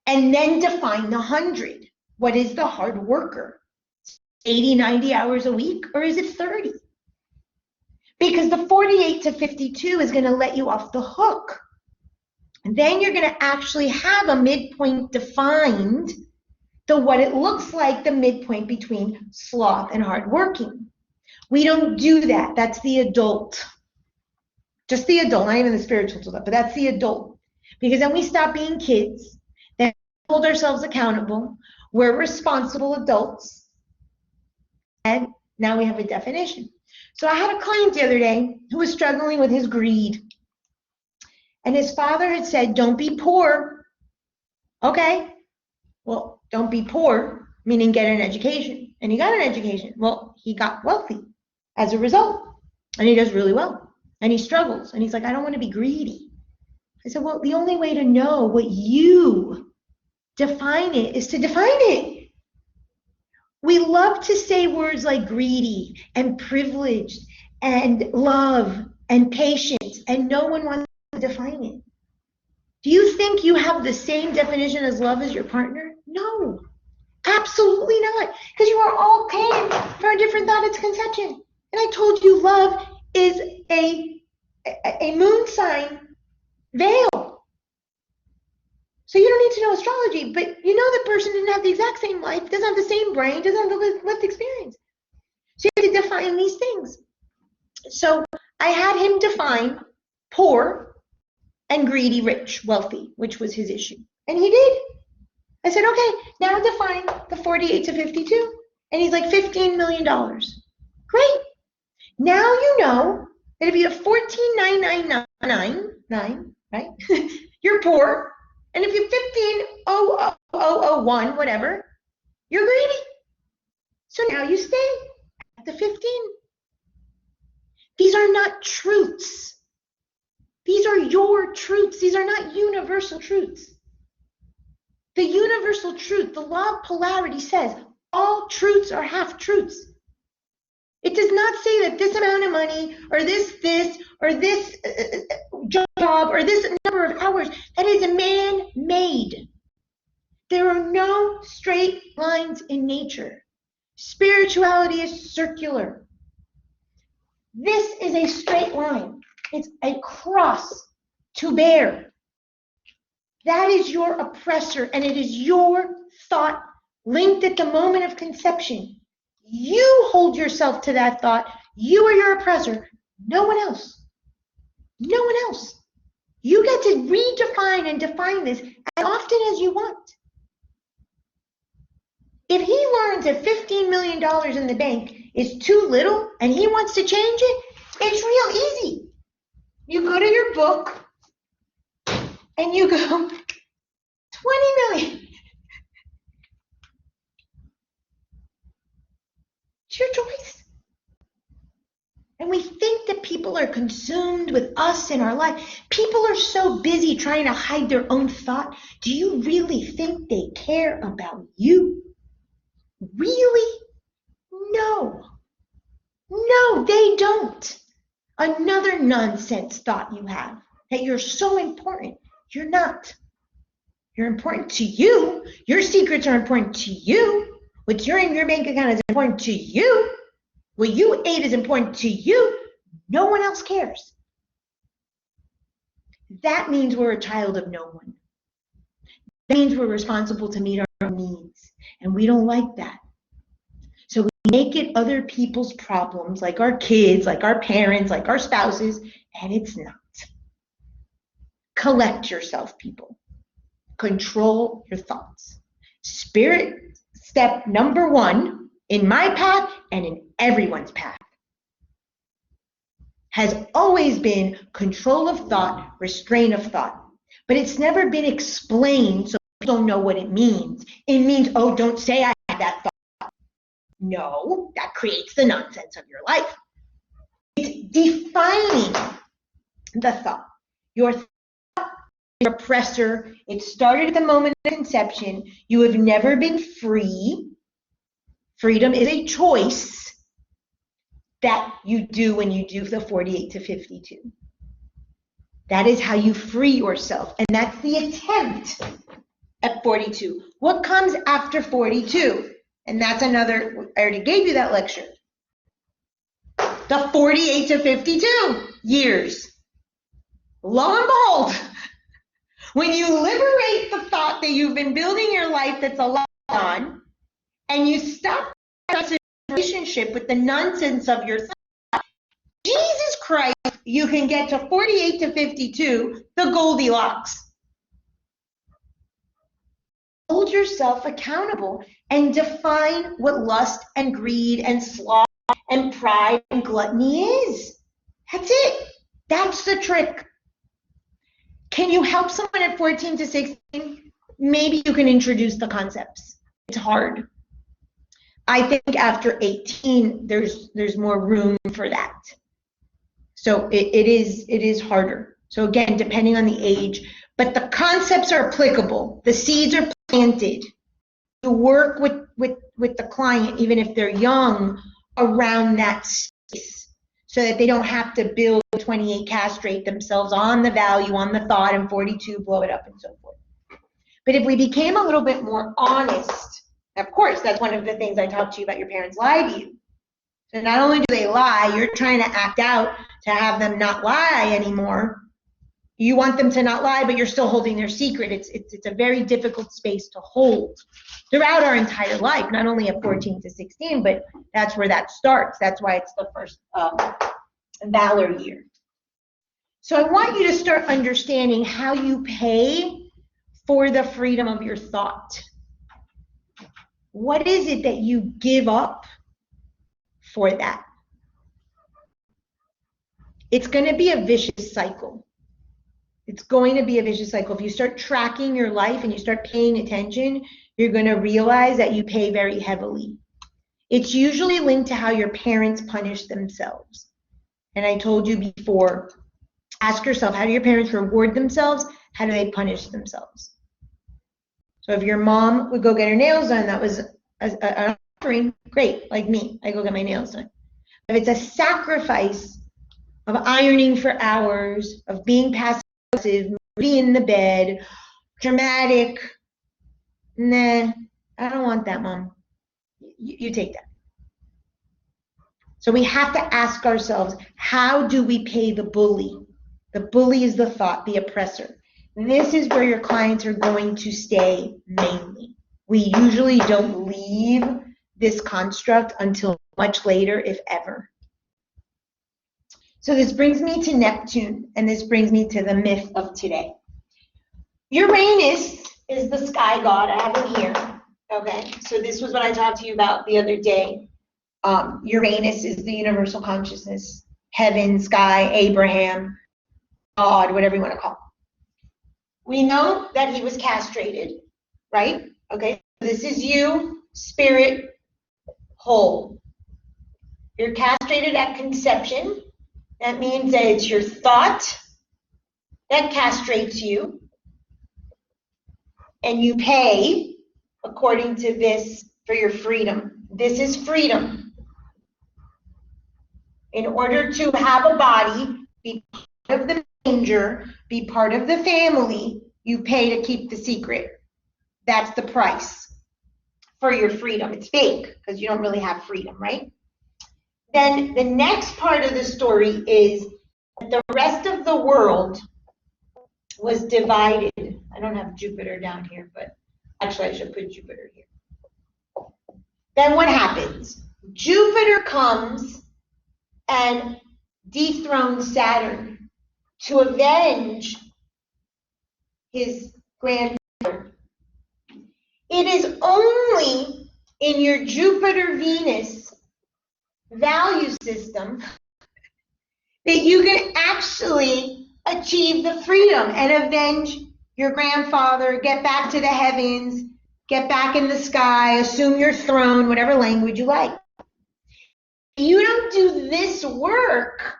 And then define the 100. What is the hard worker? 80, 90 hours a week, or is it 30? Because the 48 to 52 is going to let you off the hook. And then you're going to actually have a midpoint defined to what it looks like, the midpoint between sloth and hardworking. We don't do that. That's the adult. Just the adult, not even the spiritual adult, but that's the adult. Because then we stop being kids, then hold ourselves accountable. We're responsible adults. And now we have a definition. So I had a client the other day who was struggling with his greed. And his father had said, don't be poor. Okay, well, don't be poor, meaning get an education. And he got an education. Well, he got wealthy as a result. And he does really well. And he struggles. And he's like, I don't want to be greedy. I said, well, the only way to know what you define it is to define it. We love to say words like greedy and privileged and love and patience, and no one wants to define it. Do you think you have the same definition as love as your partner? No, absolutely not, because you are all paying for a different thought at conception. And I told you love is a moon sign veil. So you don't need to know astrology, but you know the person didn't have the exact same life, doesn't have the same brain, doesn't have the lived experience. So you have to define these things. So I had him define poor and greedy, rich, wealthy, which was his issue. And he did. I said, okay, now define the 48 to 52. And he's like, $15 million. Great. Now you know that if you have 14,999, right, you're poor. And if you're 15,000,001, whatever, you're greedy. So now you stay at the 15. These are not truths. These are your truths. These are not universal truths. The universal truth, the law of polarity says all truths are half truths. It does not say that this amount of money or this, or this job or this number of hours, that is man-made. There are no straight lines in nature. Spirituality is circular. This is a straight line. It's a cross to bear. That is your oppressor, and it is your thought linked at the moment of conception. You hold yourself to that thought. You are your oppressor. No one else. No one else. You get to redefine and define this as often as you want. If he learns that $15 million in the bank is too little and he wants to change it, it's real easy. You go to your book and you go, 20 million. It's your choice. And we think that people are consumed with us in our life. People are so busy trying to hide their own thought. Do you really think they care about you? Really? No. No, they don't. Another nonsense thought you have, that you're so important. You're not. You're important to you. Your secrets are important to you. What's in your bank account is important to you. What you ate is important to you. No one else cares. That means we're a child of no one. That means we're responsible to meet our own needs. And we don't like that. So we make it other people's problems, like our kids, like our parents, like our spouses, and it's not. Collect yourself, people. Control your thoughts. Spirit step number 1 in my path and in everyone's path has always been control of thought, restraint of thought. But it's never been explained, so people don't know what it means. It means, oh, don't say I had that thought. No, that creates the nonsense of your life. It's defining the thought. Your thought is your oppressor. It started at the moment of conception. You have never been free. Freedom is a choice that you do when you do the 48 to 52. That is how you free yourself. And that's the attempt at 42. What comes after 42? And that's another, I already gave you that lecture. The 48 to 52 years. Lo and behold, when you liberate the thought that you've been building your life that's a lot on, and you stop that relationship with the nonsense of your thought, Jesus Christ, you can get to 48 to 52, the Goldilocks. Hold yourself accountable and define what lust and greed and sloth and pride and gluttony is. That's it. That's the trick. Can you help someone at 14 to 16? Maybe you can introduce the concepts. It's hard. I think after 18, there's more room for that. So it is harder. So again, depending on the age, but the concepts are applicable. The seeds are planted. You work with the client, even if they're young, around that space, so that they don't have to build 28, castrate themselves on the value, on the thought, and 42, blow it up, and so forth. But if we became a little bit more honest, of course, that's one of the things I talked to you about. Your parents lie to you. So not only do they lie, you're trying to act out to have them not lie anymore. You want them to not lie, but you're still holding their secret. It's a very difficult space to hold throughout our entire life, not only at 14 to 16, but that's where that starts. That's why it's the first valor year. So I want you to start understanding how you pay for the freedom of your thought. What is it that you give up for that? It's going to be a vicious cycle. It's going to be a vicious cycle. If you start tracking your life and you start paying attention, you're going to realize that you pay very heavily. It's usually linked to how your parents punish themselves. And I told you before, ask yourself, how do your parents reward themselves? How do they punish themselves? So if your mom would go get her nails done, that was an offering, great, like me, I go get my nails done. If it's a sacrifice of ironing for hours, of being passive, moody in the bed, dramatic, nah, I don't want that, Mom. You take that. So we have to ask ourselves, how do we pay the bully? The bully is the thought, the oppressor. And this is where your clients are going to stay mainly. We usually don't leave this construct until much later, if ever. So this brings me to Neptune, and this brings me to the myth of today. Uranus is the sky god. I have him here. Okay, so this was what I talked to you about the other day. Uranus is the universal consciousness, heaven, sky, Abraham, God, whatever you want to call it. We know that he was castrated, right? Okay, this is you, spirit, whole. You're castrated at conception. That means that it's your thought that castrates you, and you pay according to this for your freedom. This is freedom. In order to have a body, be part of the manger, be part of the family, You pay to keep the secret. That's the price for your freedom. It's fake because you don't really have freedom, right? Then the next part of the story is that the rest of the world was divided. I don't have Jupiter down here, but actually I should put Jupiter here. Then what happens? Jupiter comes and dethrones Saturn to avenge his grandfather. It is only in your Jupiter-Venus value system that you can actually achieve the freedom and avenge your grandfather, get back to the heavens, get back in the sky, assume your throne, whatever language you like. You don't do this work,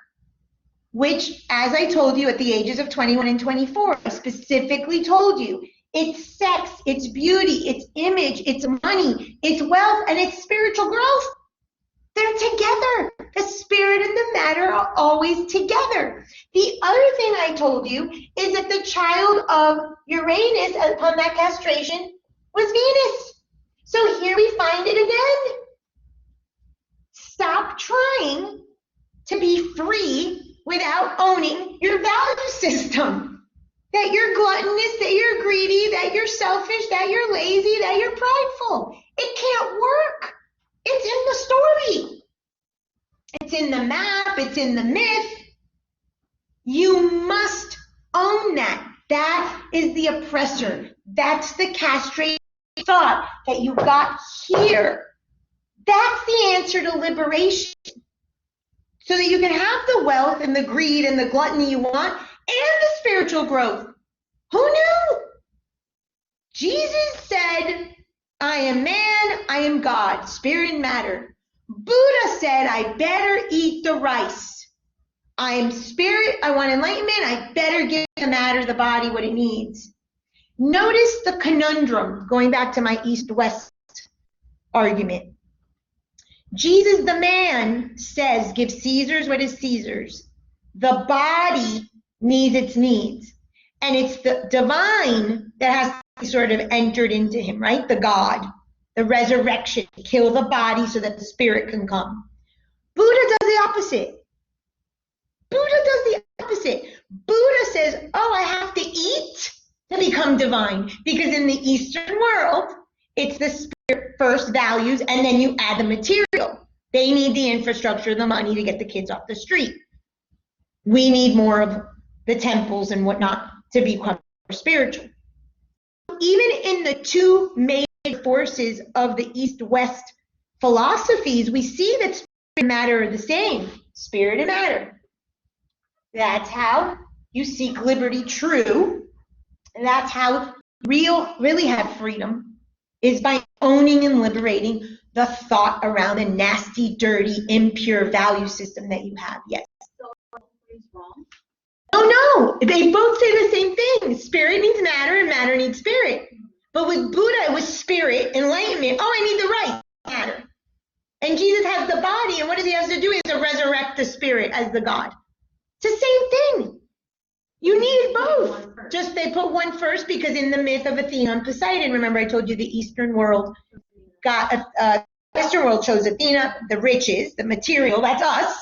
which, as I told you at the ages of 21 and 24, I specifically told you, it's sex, it's beauty, it's image, it's money, it's wealth, and it's spiritual growth. They're together. The spirit and the matter are always together. The other thing I told you is that the child of Uranus upon that castration was Venus. So here we find it again. Stop trying to be free without owning your value system. That you're gluttonous, that you're greedy, that you're selfish, that you're lazy, that you're prideful. It can't work. It's in the story. It's in the map. It's in the myth. You must own that. That is the oppressor. That's the castrated thought that you got here. That's the answer to liberation. So that you can have the wealth and the greed and the gluttony you want and the spiritual growth. Who knew? Jesus said, I am man, I am God, spirit and matter. Buddha said, I better eat the rice. I am spirit, I want enlightenment, I better give the matter, the body, what it needs. Notice the conundrum, going back to my east-west argument. Jesus, the man, says, give Caesar's what is Caesar's. The body needs its needs. And it's the divine that has to be sort of entered into him, right? The God, the resurrection, kill the body so that the spirit can come. Buddha does the opposite. Buddha says, oh, I have to eat to become divine. Because in the Eastern world, it's the spirit first values, and then you add the material. They need the infrastructure, the money to get the kids off the street. We need more of the temples and whatnot to become more spiritual. Even in the two major forces of the East-West philosophies, we see that spirit and matter are the same. Spirit and matter. That's how you seek liberty true. And that's how really have freedom, is by owning and liberating the thought around the nasty, dirty, impure value system that you have. Yes. So is wrong. Oh no, they both say the same thing. Spirit needs matter and matter needs spirit. But with Buddha, it was spirit, enlightenment. Oh, I need the right matter. And Jesus has the body, and what does he have to do? He has to resurrect the spirit as the God. It's the same thing. You needed both. Just they put one first because in the myth of Athena and Poseidon, remember I told you the Eastern world got, Western world chose Athena, the riches, the material, that's us.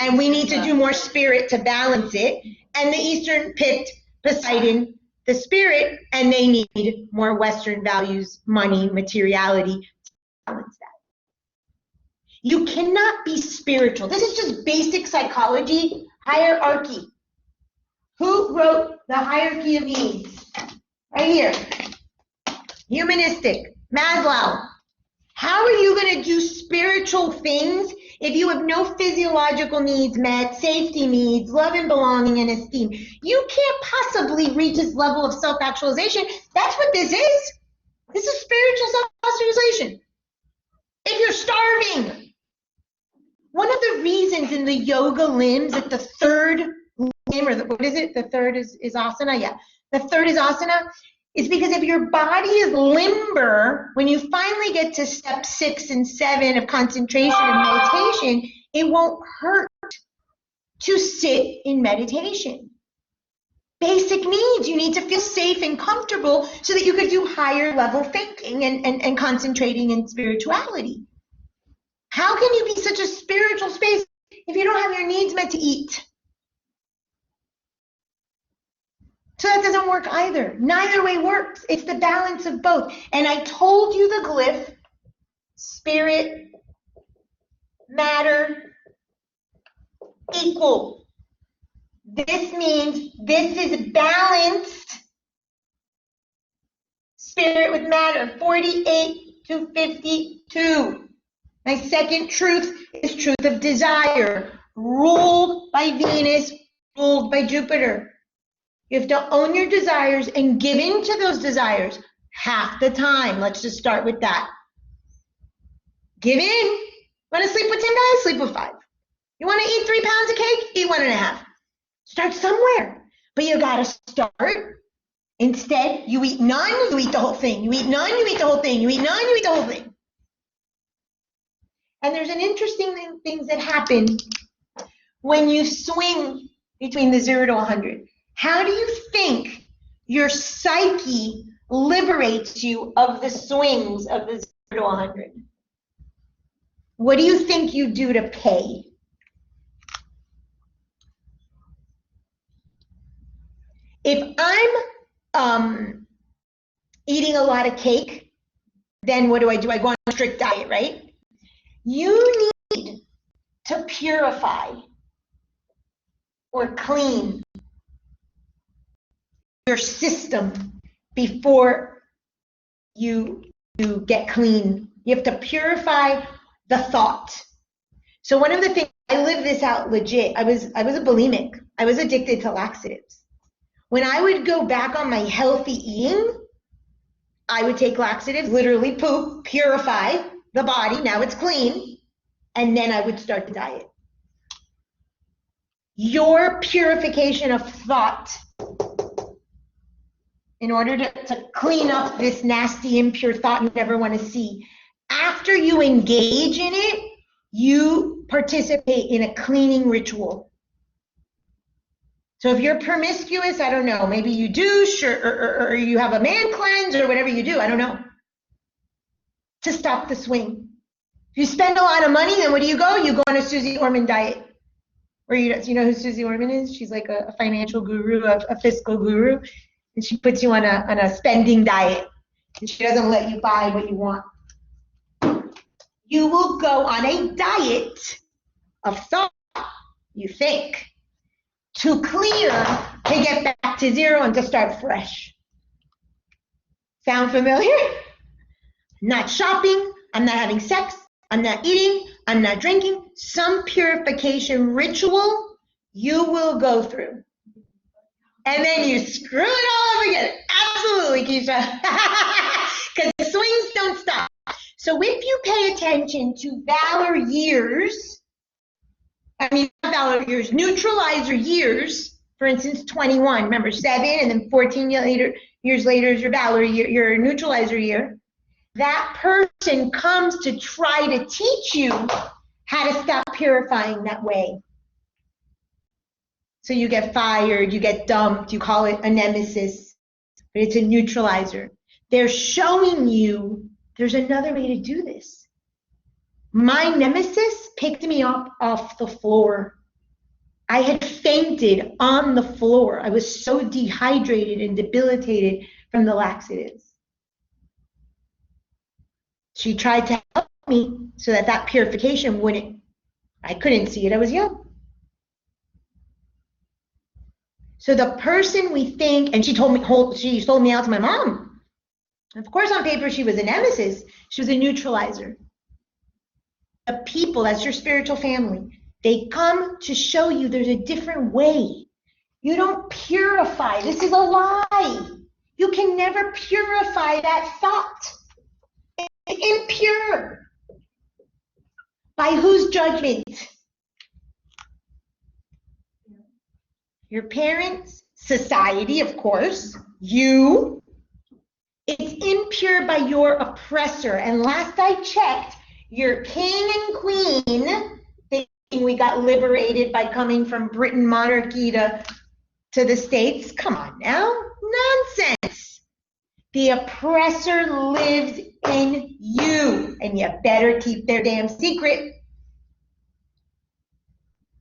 And we need to do more spirit to balance it. And the Eastern picked Poseidon, the spirit, and they need more Western values, money, materiality to balance that. You cannot be spiritual. This is just basic psychology, hierarchy. Who wrote the hierarchy of needs? Right here. Humanistic, Maslow. How are you going to do spiritual things if you have no physiological needs met, safety needs, love and belonging and esteem? You can't possibly reach this level of self-actualization. That's what this is. This is spiritual self-actualization. If you're starving. One of the reasons in the yoga limbs that the third limb, or what is it? The third is asana? Yeah. The third is asana. Is because if your body is limber, when you finally get to step 6 and 7 of concentration and meditation, it won't hurt to sit in meditation. basic needs. You need to feel safe and comfortable so that you could do higher level thinking and concentrating in spirituality. How can you be such a spiritual space if you don't have your needs met to eat? So that doesn't work either. Neither way works. It's the balance of both. And I told you the glyph, spirit, matter, equal. This means this is balanced spirit with matter, 48 to 52. My second truth is truth of desire, ruled by Venus, ruled by Jupiter. You have to own your desires and give in to those desires half the time. Let's just start with that. Give in. Want to sleep with 10 guys? Sleep with 5. You want to eat 3 pounds of cake? Eat 1.5. Start somewhere. But you got to start. Instead, you eat none, you eat the whole thing. You eat none, you eat the whole thing. You eat none, you eat the whole thing. And there's an interesting things that happen when you swing between the 0 to 100. How do you think your psyche liberates you of the swings of the 0 to 100? What do you think you do to pay? If I'm eating a lot of cake, then what do? I go on a strict diet, right? You need to purify or clean your system before you get clean. You have to purify the thought. So one of the things, I lived this out legit. I was a bulimic. I was addicted to laxatives. When I would go back on my healthy eating, I would take laxatives, literally poop, purify the body. Now it's clean. And then I would start the diet. Your purification of thought, in order to clean up this nasty, impure thought you never want to see, after you engage in it, you participate in a cleaning ritual. So if you're promiscuous, I don't know, maybe you douche or you have a man cleanse or whatever you do, I don't know, to stop the swing. If you spend a lot of money, then what do? You go on a Susie Orman diet. Or you know who Susie Orman is? She's like a financial guru, a fiscal guru, and she puts you on a spending diet, and she doesn't let you buy what you want. You will go on a diet of thought, you think, to clear, to get back to 0 and to start fresh. Sound familiar? Not shopping, I'm not having sex, I'm not eating, I'm not drinking. Some purification ritual you will go through. And then you screw it all up again. Absolutely, Keisha. Because the swings don't stop. So if you pay attention to valor years, valor years, neutralizer years, for instance, 21, remember 7, and then 14 years later is your valor year, your neutralizer year. That person comes to try to teach you how to stop purifying that way. So you get fired, you get dumped, you call it a nemesis, but it's a neutralizer. They're showing you there's another way to do this. My nemesis picked me up off the floor. I had fainted on the floor. I was so dehydrated and debilitated from the laxatives. She tried to help me so that purification wouldn't. I couldn't see it. I was young. So the person we think, and she sold me out to my mom. Of course, on paper, she was a nemesis. She was a neutralizer. The people, that's your spiritual family, they come to show you there's a different way. You don't purify. This is a lie. You can never purify that thought. It's impure. By whose judgment? Your parents, society, of course, you. It's impure by your oppressor. And last I checked, your king and queen, thinking we got liberated by coming from Britain monarchy to to the States. Come on now. Nonsense. The oppressor lives in you, and you better keep their damn secret.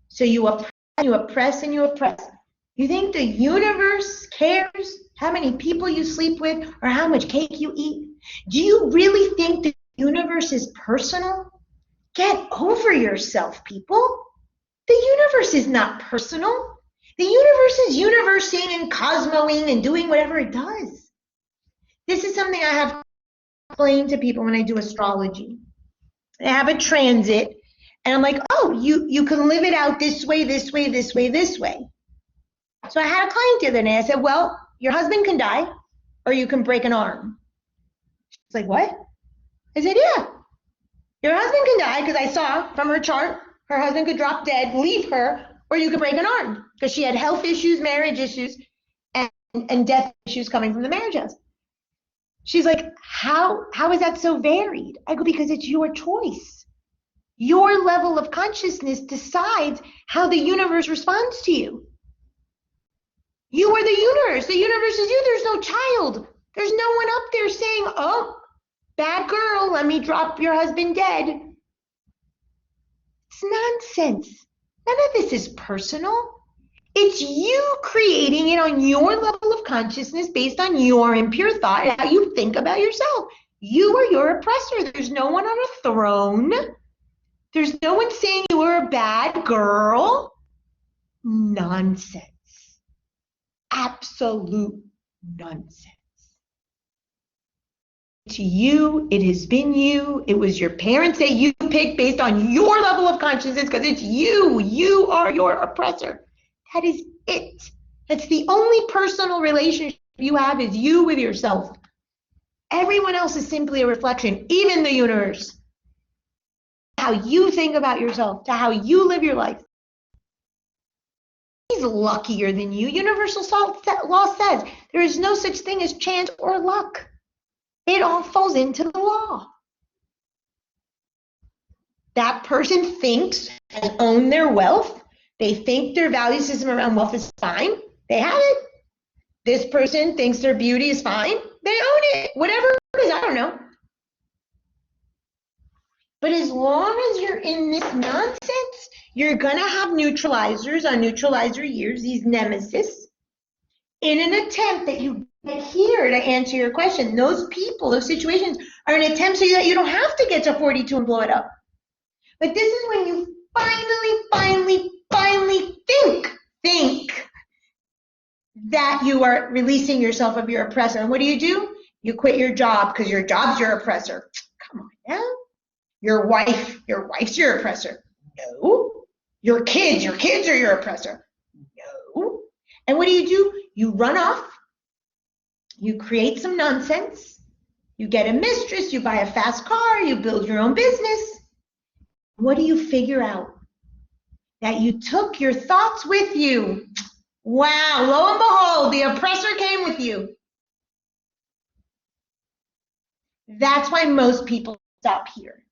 So you oppress, you oppress, and you oppress. You think the universe cares how many people you sleep with or how much cake you eat? Do you really think the universe is personal? Get over yourself, people. The universe is not personal. The universe is universing and cosmoing and doing whatever it does. This is something I have to explain to people when I do astrology. I have a transit, and I'm like, oh, you can live it out this way, this way, this way, this way. So I had a client the other day. I said, well, your husband can die, or you can break an arm. She's like, what? I said, yeah. Your husband can die, because I saw from her chart, her husband could drop dead, leave her, or you could break an arm, because she had health issues, marriage issues, and death issues coming from the marriage house. She's like, how is that so varied? I go, because it's your choice. Your level of consciousness decides how the universe responds to you. You are the universe. The universe is you. There's no child. There's no one up there saying, oh, bad girl, let me drop your husband dead. It's nonsense. None of this is personal. It's you creating it on your level of consciousness based on your impure thought and how you think about yourself. You are your oppressor. There's no one on a throne. There's no one saying you are a bad girl. Nonsense. Absolute nonsense. It's you. It has been you. It was your parents that you picked based on your level of consciousness because it's you. You are your oppressor. That is it. That's the only personal relationship you have is you with yourself. Everyone else is simply a reflection, even the universe. How you think about yourself, to how you live your life. He's luckier than you. Universal law says there is no such thing as chance or luck. It all falls into the law. That person thinks and own their wealth. They think their value system around wealth is fine. They have it. This person thinks their beauty is fine. They own it. Whatever it is, I don't know. But as long as you're in this nonsense, you're going to have neutralizers on neutralizer years, these nemesis, in an attempt that you get here to answer your question. Those people, those situations are an attempt so that you don't have to get to 42 and blow it up. But this is when you finally think that you are releasing yourself of your oppressor. And what do? You quit your job because your job's your oppressor. Come on now. Your wife's your oppressor. No. Your kids are your oppressor. No. And what do? You run off. You create some nonsense. You get a mistress. You buy a fast car. You build your own business. What do you figure out? That you took your thoughts with you. Wow, lo and behold, the oppressor came with you. That's why most people stop here.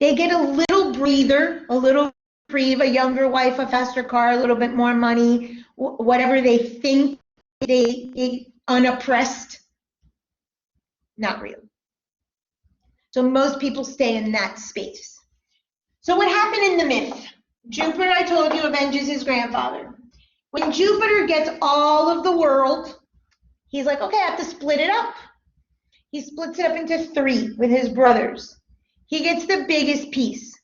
They get a little breather, a little reprieve, a younger wife, a faster car, a little bit more money, whatever they think they unoppressed. Not real. So most people stay in that space. So what happened in the myth? Jupiter, I told you, avenges his grandfather. When Jupiter gets all of the world, he's like, okay, I have to split it up. He splits it up into 3 with his brothers. He gets the biggest piece.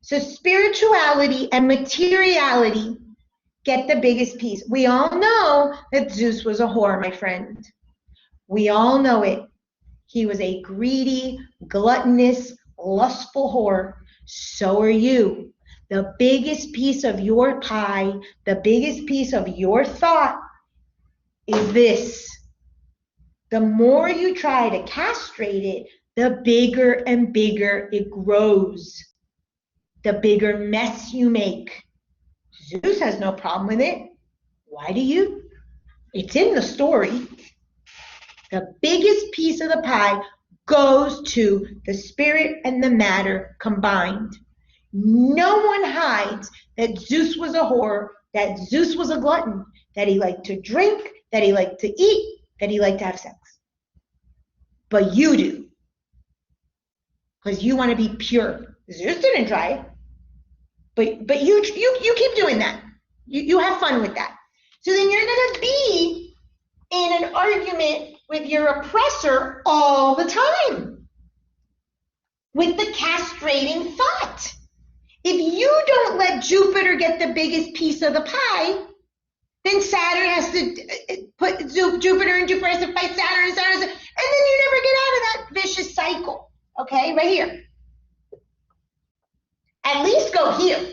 So spirituality and materiality get the biggest piece. We all know that Zeus was a whore, my friend. We all know it. He was a greedy, gluttonous, lustful whore. So are you. The biggest piece of your pie, the biggest piece of your thought is this. The more you try to castrate it, the bigger and bigger it grows. The bigger mess you make. Zeus has no problem with it. Why do you? It's in the story. The biggest piece of the pie goes to the spirit and the matter combined. No one hides that Zeus was a whore that Zeus was a glutton, that he liked to drink, that he liked to eat, that he liked to have sex. But you do, because you want to be pure. Zeus didn't try, but you keep doing that. You have fun with that. So then you're going to be in an argument with your oppressor all the time, with the castrating thought. If you don't let Jupiter get the biggest piece of the pie, then Saturn has to put Jupiter and Jupiter has to fight Saturn and Saturn, and then you never get out of that vicious cycle. Okay, right here. At least go here.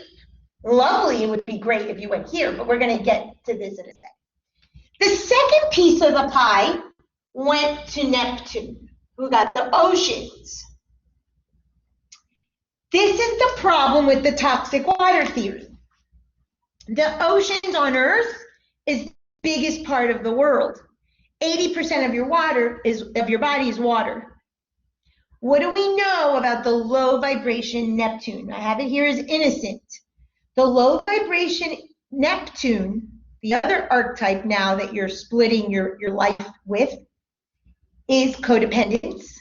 Lovely, it would be great if you went here, but we're going to get to this in a second. The second piece of the pie went to Neptune, who got the oceans. This is the problem with the toxic water theory. The oceans on Earth is the biggest part of the world. 80% of your body is water. What do we know about the low vibration Neptune? I have it here as innocent. The low vibration Neptune, the other archetype now that you're splitting your life with, is codependence,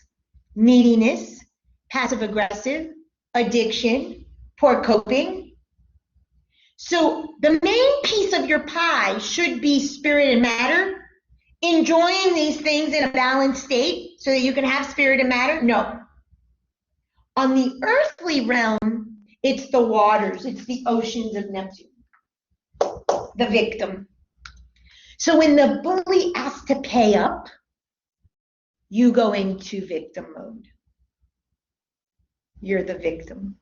neediness, passive aggressive, addiction, poor coping. So the main piece of your pie should be spirit and matter, enjoying these things in a balanced state so that you can have spirit and matter. No. On the earthly realm, it's the waters, it's the oceans of Neptune, the victim. So when the bully asks to pay up, you go into victim mode. You're the victim.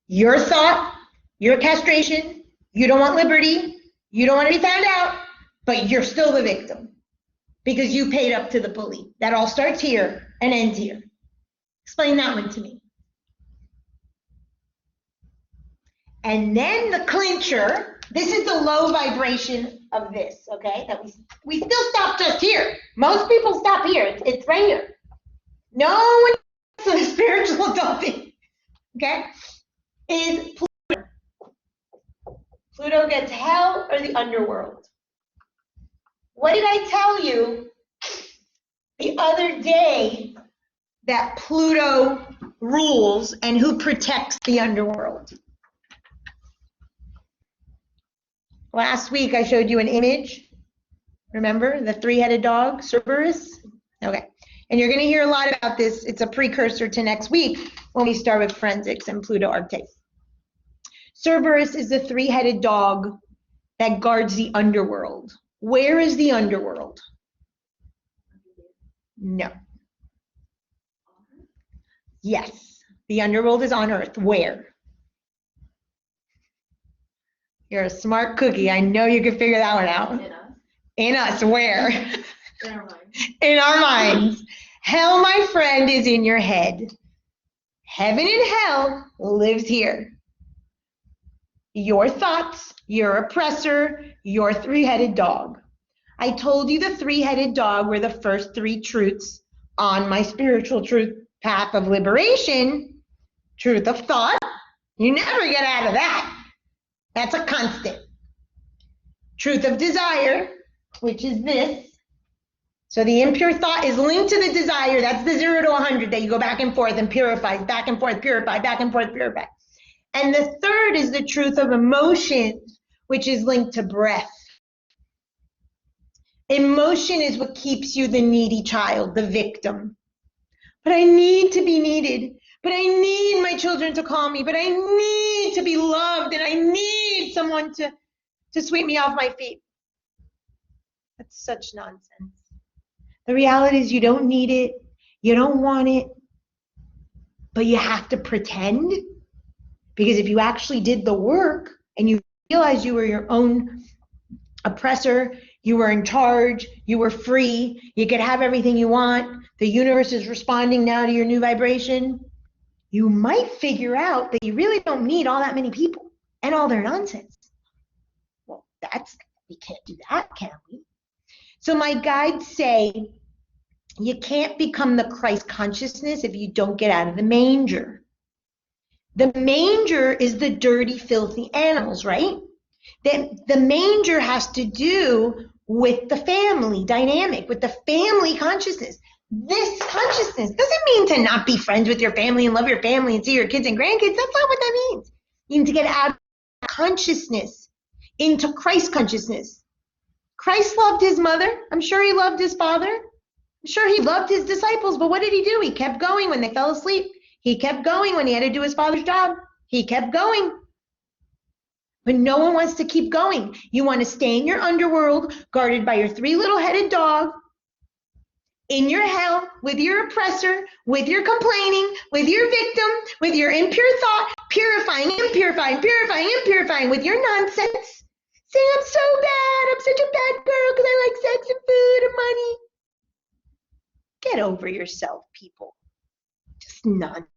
Your thought, your castration, you don't want liberty, you don't want to be found out, but you're still the victim because you paid up to the bully. That all starts here and ends here. Explain that one to me. And then the clincher, this is the low vibration of this, okay? That we still stop just here. Most people stop here. It's right here. No one to the spiritual adulting, okay? Is Pluto. Pluto gets hell or the underworld. What did I tell you the other day that Pluto rules and who protects the underworld? Last week I showed you an image. Remember the three-headed dog, Cerberus? Okay. And you're going to hear a lot about this. It's a precursor to next week when we start with forensics and Pluto archetypes. Cerberus is the three-headed dog that guards the underworld. Where is the underworld? No. Yes. The underworld is on Earth. Where? You're a smart cookie. I know you can figure that one out. In us. In us. Where? In our minds. In our minds. Hell, my friend, is in your head. Heaven and hell lives here. Your thoughts, your oppressor, your three-headed dog. I told you the three-headed dog were the first three truths on my spiritual truth path of liberation. Truth of thought. You never get out of that. That's a constant. Truth of desire, which is this. So the impure thought is linked to the desire. That's the 0 to 100 that you go back and forth and purifies, back and forth, purify, back and forth, purify. And the third is the truth of emotions, which is linked to breath. Emotion is what keeps you the needy child, the victim. But I need to be needed. But I need my children to call me. But I need to be loved. And I need someone to sweep me off my feet. That's such nonsense. The reality is you don't need it. You don't want it. But you have to pretend. Because if you actually did the work and you realized you were your own oppressor, you were in charge, you were free, you could have everything you want, the universe is responding now to your new vibration, you might figure out that you really don't need all that many people and all their nonsense. Well, we can't do that, can we? So my guides say you can't become the Christ consciousness if you don't get out of the manger. The manger is the dirty, filthy animals, right? The manger has to do with the family dynamic, with the family consciousness. This consciousness doesn't mean to not be friends with your family and love your family and see your kids and grandkids. That's not what that means. You need to get out of consciousness into Christ consciousness. Christ loved his mother. I'm sure he loved his father. I'm sure he loved his disciples, but what did he do? He kept going when they fell asleep. He kept going when he had to do his father's job. He kept going. But no one wants to keep going. You want to stay in your underworld, guarded by your 3 little-headed dog, in your hell, with your oppressor, with your complaining, with your victim, with your impure thought, purifying, impurifying, purifying, impurifying, with your nonsense. Saying, I'm so bad, I'm such a bad girl because I like sex and food and money. Get over yourself, people. Just nonsense.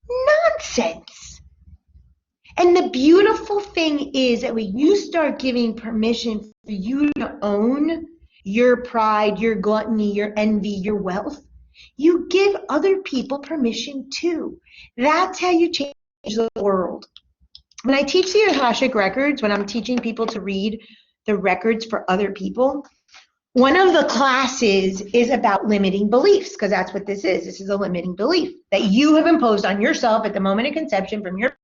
Nonsense. And the beautiful thing is that when you start giving permission for you to own your pride, your gluttony, your envy, your wealth, you give other people permission too. That's how you change the world. When I teach the Akashic records, when I'm teaching people to read the records for other people, one of the classes is about limiting beliefs, because that's what this is. This is a limiting belief that you have imposed on yourself at the moment of conception from your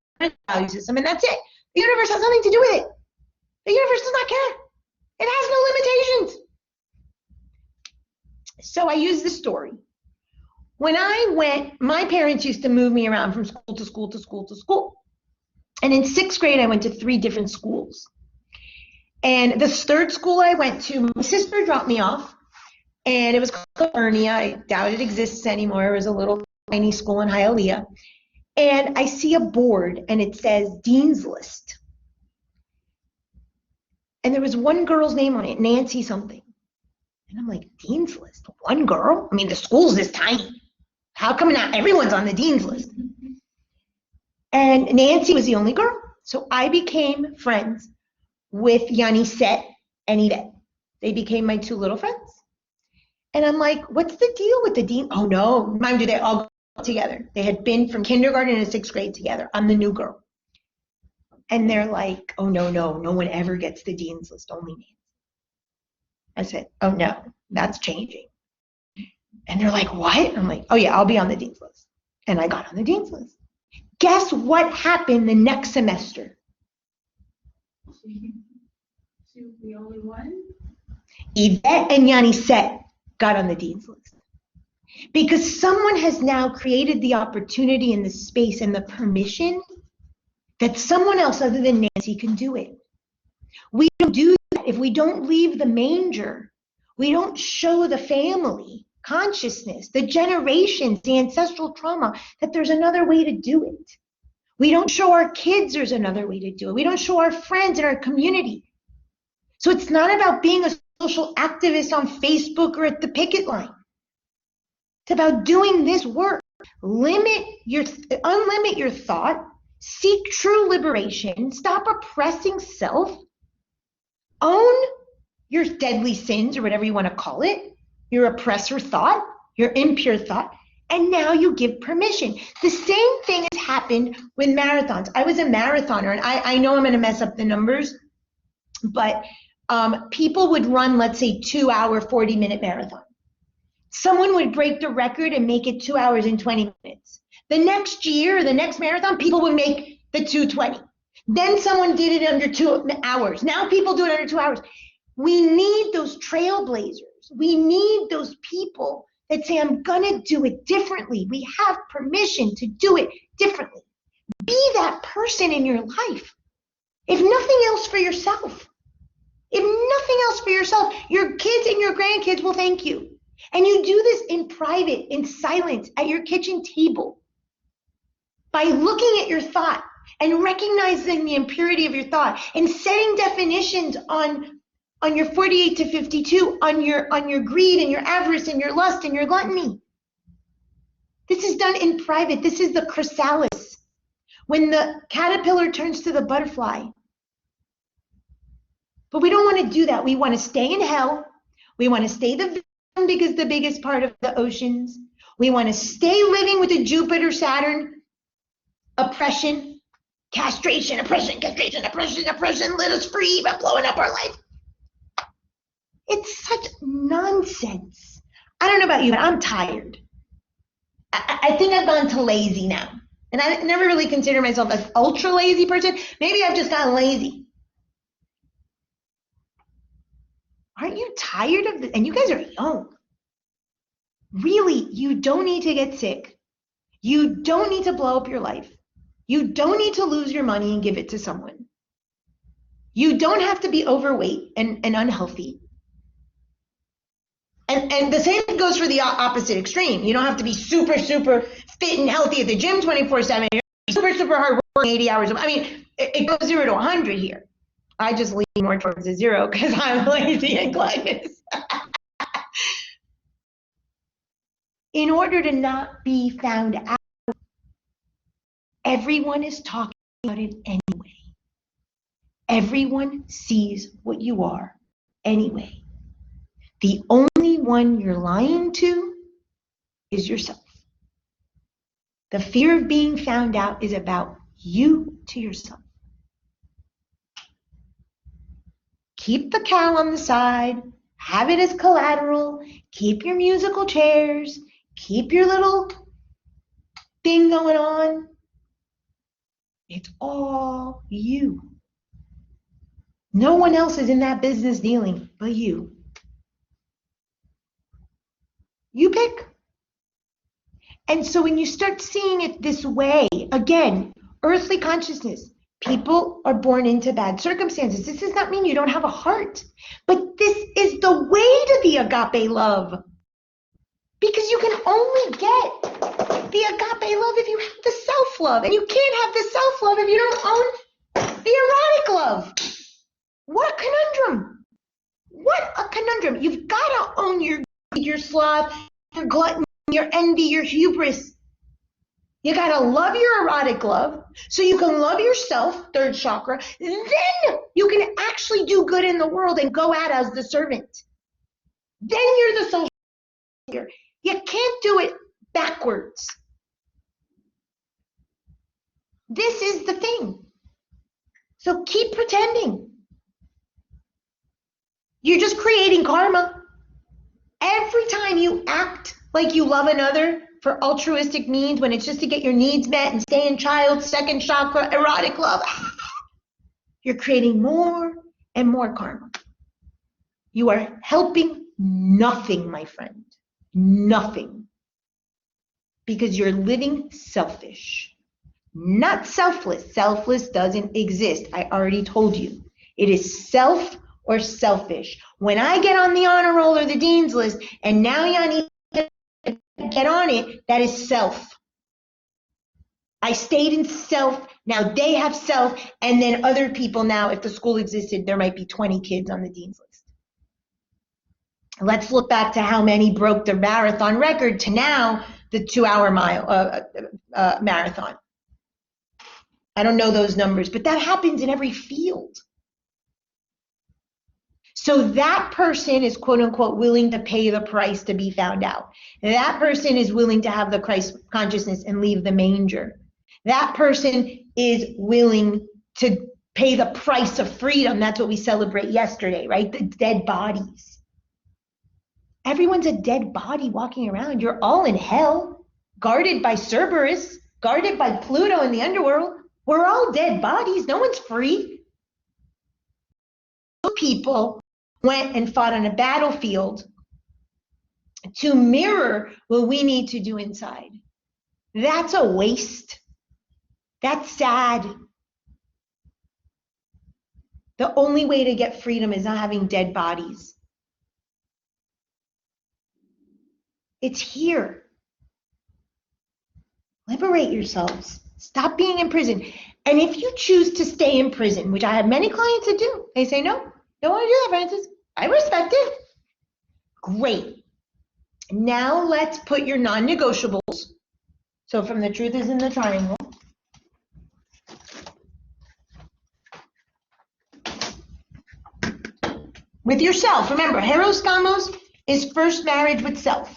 value system, and that's it. The universe has nothing to do with it. The universe does not care. It has no limitations. So I use this story. When I went, my parents used to move me around from school to school to school to school. And in 6th grade, I went to 3 different schools. And the 3rd school I went to, my sister dropped me off, and it was called Ernia. I doubt it exists anymore. It was a little tiny school in Hialeah. And I see a board, and it says Dean's List. And there was one girl's name on it, Nancy something. And I'm like, Dean's List? One girl? I mean, the school's this tiny. How come not everyone's on the Dean's List? And Nancy was the only girl. So I became friends with Yanisette and Yvette. They became my 2 little friends. And I'm like, what's the deal with the dean? Oh, no. Mind you, they all go together. They had been from kindergarten to 6th grade together. I'm the new girl. And they're like, oh, no, no one ever gets the Dean's List, only Nancy. I said, oh, no, that's changing. And they're like, what? I'm like, oh, yeah, I'll be on the Dean's List. And I got on the Dean's List. Guess what happened the next semester? She was the only one? Yvette and Yanisette got on the Dean's List. Because someone has now created the opportunity and the space and the permission that someone else other than Nancy can do it. We don't do that if we don't leave the manger. We don't show the family consciousness, the generations, the ancestral trauma, that there's another way to do it. We don't show our kids there's another way to do it. We don't show our friends in our community. So it's not about being a social activist on Facebook or at the picket line. It's about doing this work. Unlimit your thought, seek true liberation, stop oppressing self, own your deadly sins or whatever you want to call it, your oppressor thought, your impure thought, and now you give permission. The same thing has happened with marathons. I was a marathoner, and I know I'm going to mess up the numbers, but people would run, let's say, 2-hour, 40-minute marathon. Someone would break the record and make it 2 hours and 20 minutes. The next year, the next marathon, people would make the 2:20. Then someone did it under 2 hours. Now people do it under 2 hours. We need those trailblazers. We need those people that say, I'm gonna do it differently. We have permission to do it differently. Be that person in your life. If nothing else for yourself. If nothing else for yourself, your kids and your grandkids will thank you. And you do this in private, in silence, at your kitchen table. By looking at your thought and recognizing the impurity of your thought and setting definitions on your 48 to 52, on your greed and your avarice and your lust and your gluttony. This is done in private. This is the chrysalis. When the caterpillar turns to the butterfly. But we don't want to do that. We want to stay in hell. We want to stay the victim because the biggest part of the oceans. We want to stay living with the Jupiter, Saturn, oppression, Castration, oppression, castration, oppression, oppression, let us free by blowing up our life. It's such nonsense. I don't know about you, but I'm tired. I think I've gone to lazy now. And I never really consider myself an ultra lazy person. Maybe I've just gotten lazy. Aren't you tired of this? And you guys are young. Really, you don't need to get sick. You don't need to blow up your life. You don't need to lose your money and give it to someone. You don't have to be overweight and unhealthy. And the same goes for the opposite extreme. You don't have to be super, super fit and healthy at the gym 24/7. You're super, super hard working 80 hours. I mean, it goes 0 to 100 here. I just lean more towards the 0 because I'm lazy and gluttonous. In order to not be found out, everyone is talking about it anyway. Everyone sees what you are anyway. The only one you're lying to is yourself. The fear of being found out is about you to yourself. Keep the cow on the side, have it as collateral, keep your musical chairs, keep your little thing going on. It's all you. No one else is in that business dealing but you. You pick. And so when you start seeing it this way, again, earthly consciousness, people are born into bad circumstances. This does not mean you don't have a heart, but this is the way to the agape love. Because you can only get the agape love if you have the self-love. And you can't have the self-love if you don't own the erotic love. What a conundrum. What a conundrum. You've got to own your greed, your sloth, your gluttony, your envy, your hubris. You got to love your erotic love so you can love yourself, third chakra. Then you can actually do good in the world and go out as the servant. Then you're the social figure. You can't do it backwards. This is the thing. So keep pretending. You're just creating karma. Every time you act like you love another for altruistic means, when it's just to get your needs met and stay in child, second chakra, erotic love, you're creating more and more karma. You are helping nothing, my friend. Nothing. Because you're living selfish. Not selfless. Selfless doesn't exist. I already told you. It is self or selfish. When I get on the honor roll or the dean's list, and now you need to get on it, that is self. I stayed in self, now they have self, and then other people now, if the school existed, there might be 20 kids on the dean's list. Let's look back to how many broke the marathon record to now the 2-hour marathon. I don't know those numbers, but that happens in every field. So that person is, quote unquote, willing to pay the price to be found out. That person is willing to have the Christ consciousness and leave the manger. That person is willing to pay the price of freedom. That's what we celebrate yesterday, right? The dead bodies. Everyone's a dead body walking around. You're all in hell, guarded by Cerberus, guarded by Pluto in the underworld. We're all dead bodies. No one's free. People went and fought on a battlefield to mirror what we need to do inside. That's a waste. That's sad. The only way to get freedom is not having dead bodies. It's here. Liberate yourselves. Stop being in prison. And if you choose to stay in prison, which I have many clients that do, they say, no, don't want to do that, Francis. I respect it. Great. Now let's put your non-negotiables. So from the truth is in the triangle. With yourself. Remember, Heros Gamos is first marriage with self.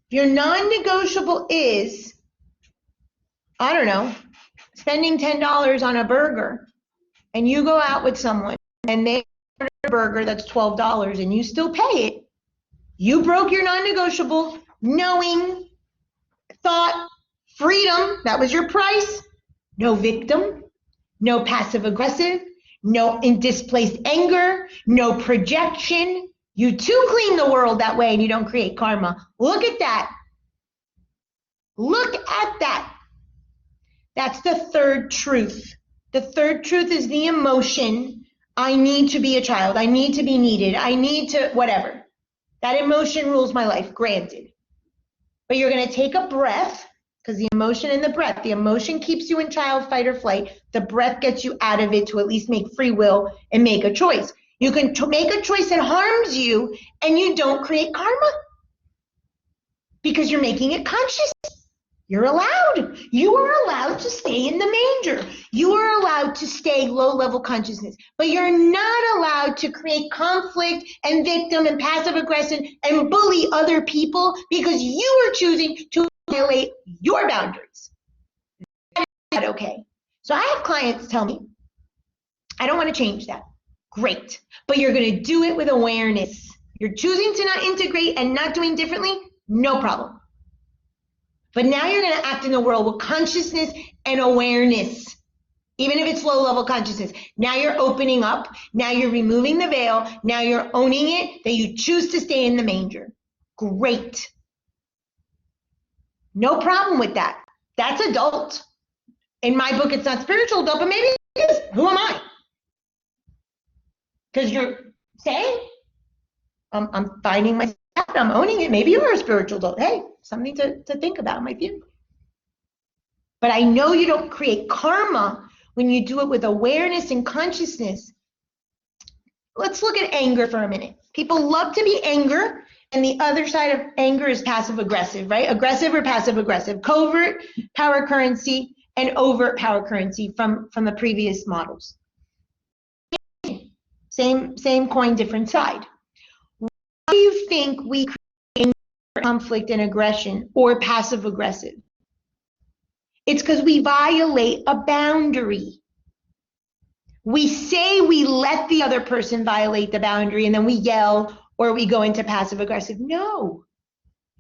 Your non-negotiable is, I don't know, spending $10 on a burger, and you go out with someone and they order a burger that's $12 and you still pay it, you broke your non-negotiable, knowing, thought, freedom, that was your price. No victim, no passive aggressive, no displaced anger, no projection. You too clean the world that way and you don't create karma. Look at that. Look at that. That's the third truth. The third truth is the emotion. I need to be a child. I need to be needed. I need to whatever. That emotion rules my life, granted. But you're going to take a breath, because the emotion and the breath, the emotion keeps you in child, fight, or flight. The breath gets you out of it to at least make free will and make a choice. You can make a choice that harms you and you don't create karma because you're making it conscious. You're allowed. You are allowed to stay in the manger. You are allowed to stay low-level consciousness, but you're not allowed to create conflict and victim and passive aggression and bully other people because you are choosing to violate your boundaries. That's not okay. So I have clients tell me, I don't want to change that. Great, but you're going to do it with awareness. You're choosing to not integrate and not doing differently, no problem. But now you're going to act in the world with consciousness and awareness, even if it's low-level consciousness. Now you're opening up. Now you're removing the veil. Now you're owning it that you choose to stay in the manger. Great. No problem with that. That's adult. In my book, it's not spiritual adult, but maybe it is. Who am I? Because you're saying, I'm finding myself, I'm owning it. Maybe you're a spiritual adult. Hey, something to think about in my view. But I know you don't create karma when you do it with awareness and consciousness. Let's look at anger for a minute. People love to be anger, and the other side of anger is passive aggressive, right? Aggressive or passive aggressive, covert power currency and overt power currency from the previous models. Same coin, different side. Why do you think we create anger, conflict, and aggression, or passive aggressive? It's because we violate a boundary. We say we let the other person violate the boundary and then we yell or we go into passive aggressive. No,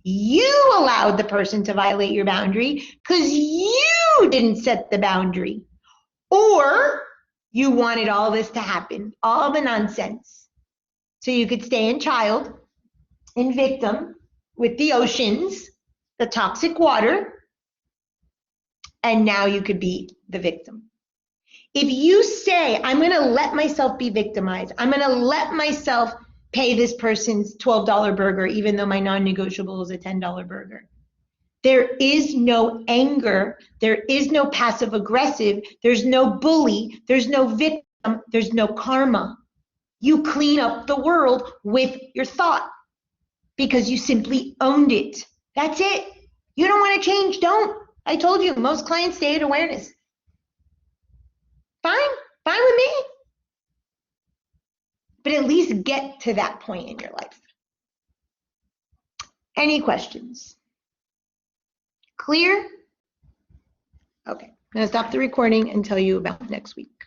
you allowed the person to violate your boundary because you didn't set the boundary, or you wanted all this to happen, all the nonsense, so you could stay in child, in victim, with the oceans, the toxic water, and now you could be the victim. If you say, I'm going to let myself be victimized, I'm going to let myself pay this person's $12 burger, even though my non-negotiable is a $10 burger. There is no anger, there is no passive aggressive, there's no bully, there's no victim, there's no karma. You clean up the world with your thought because you simply owned it. That's it. You don't want to change, don't. I told you, most clients stay at awareness. Fine with me. But at least get to that point in your life. Any questions? Clear? Okay, I'm gonna stop the recording and tell you about next week.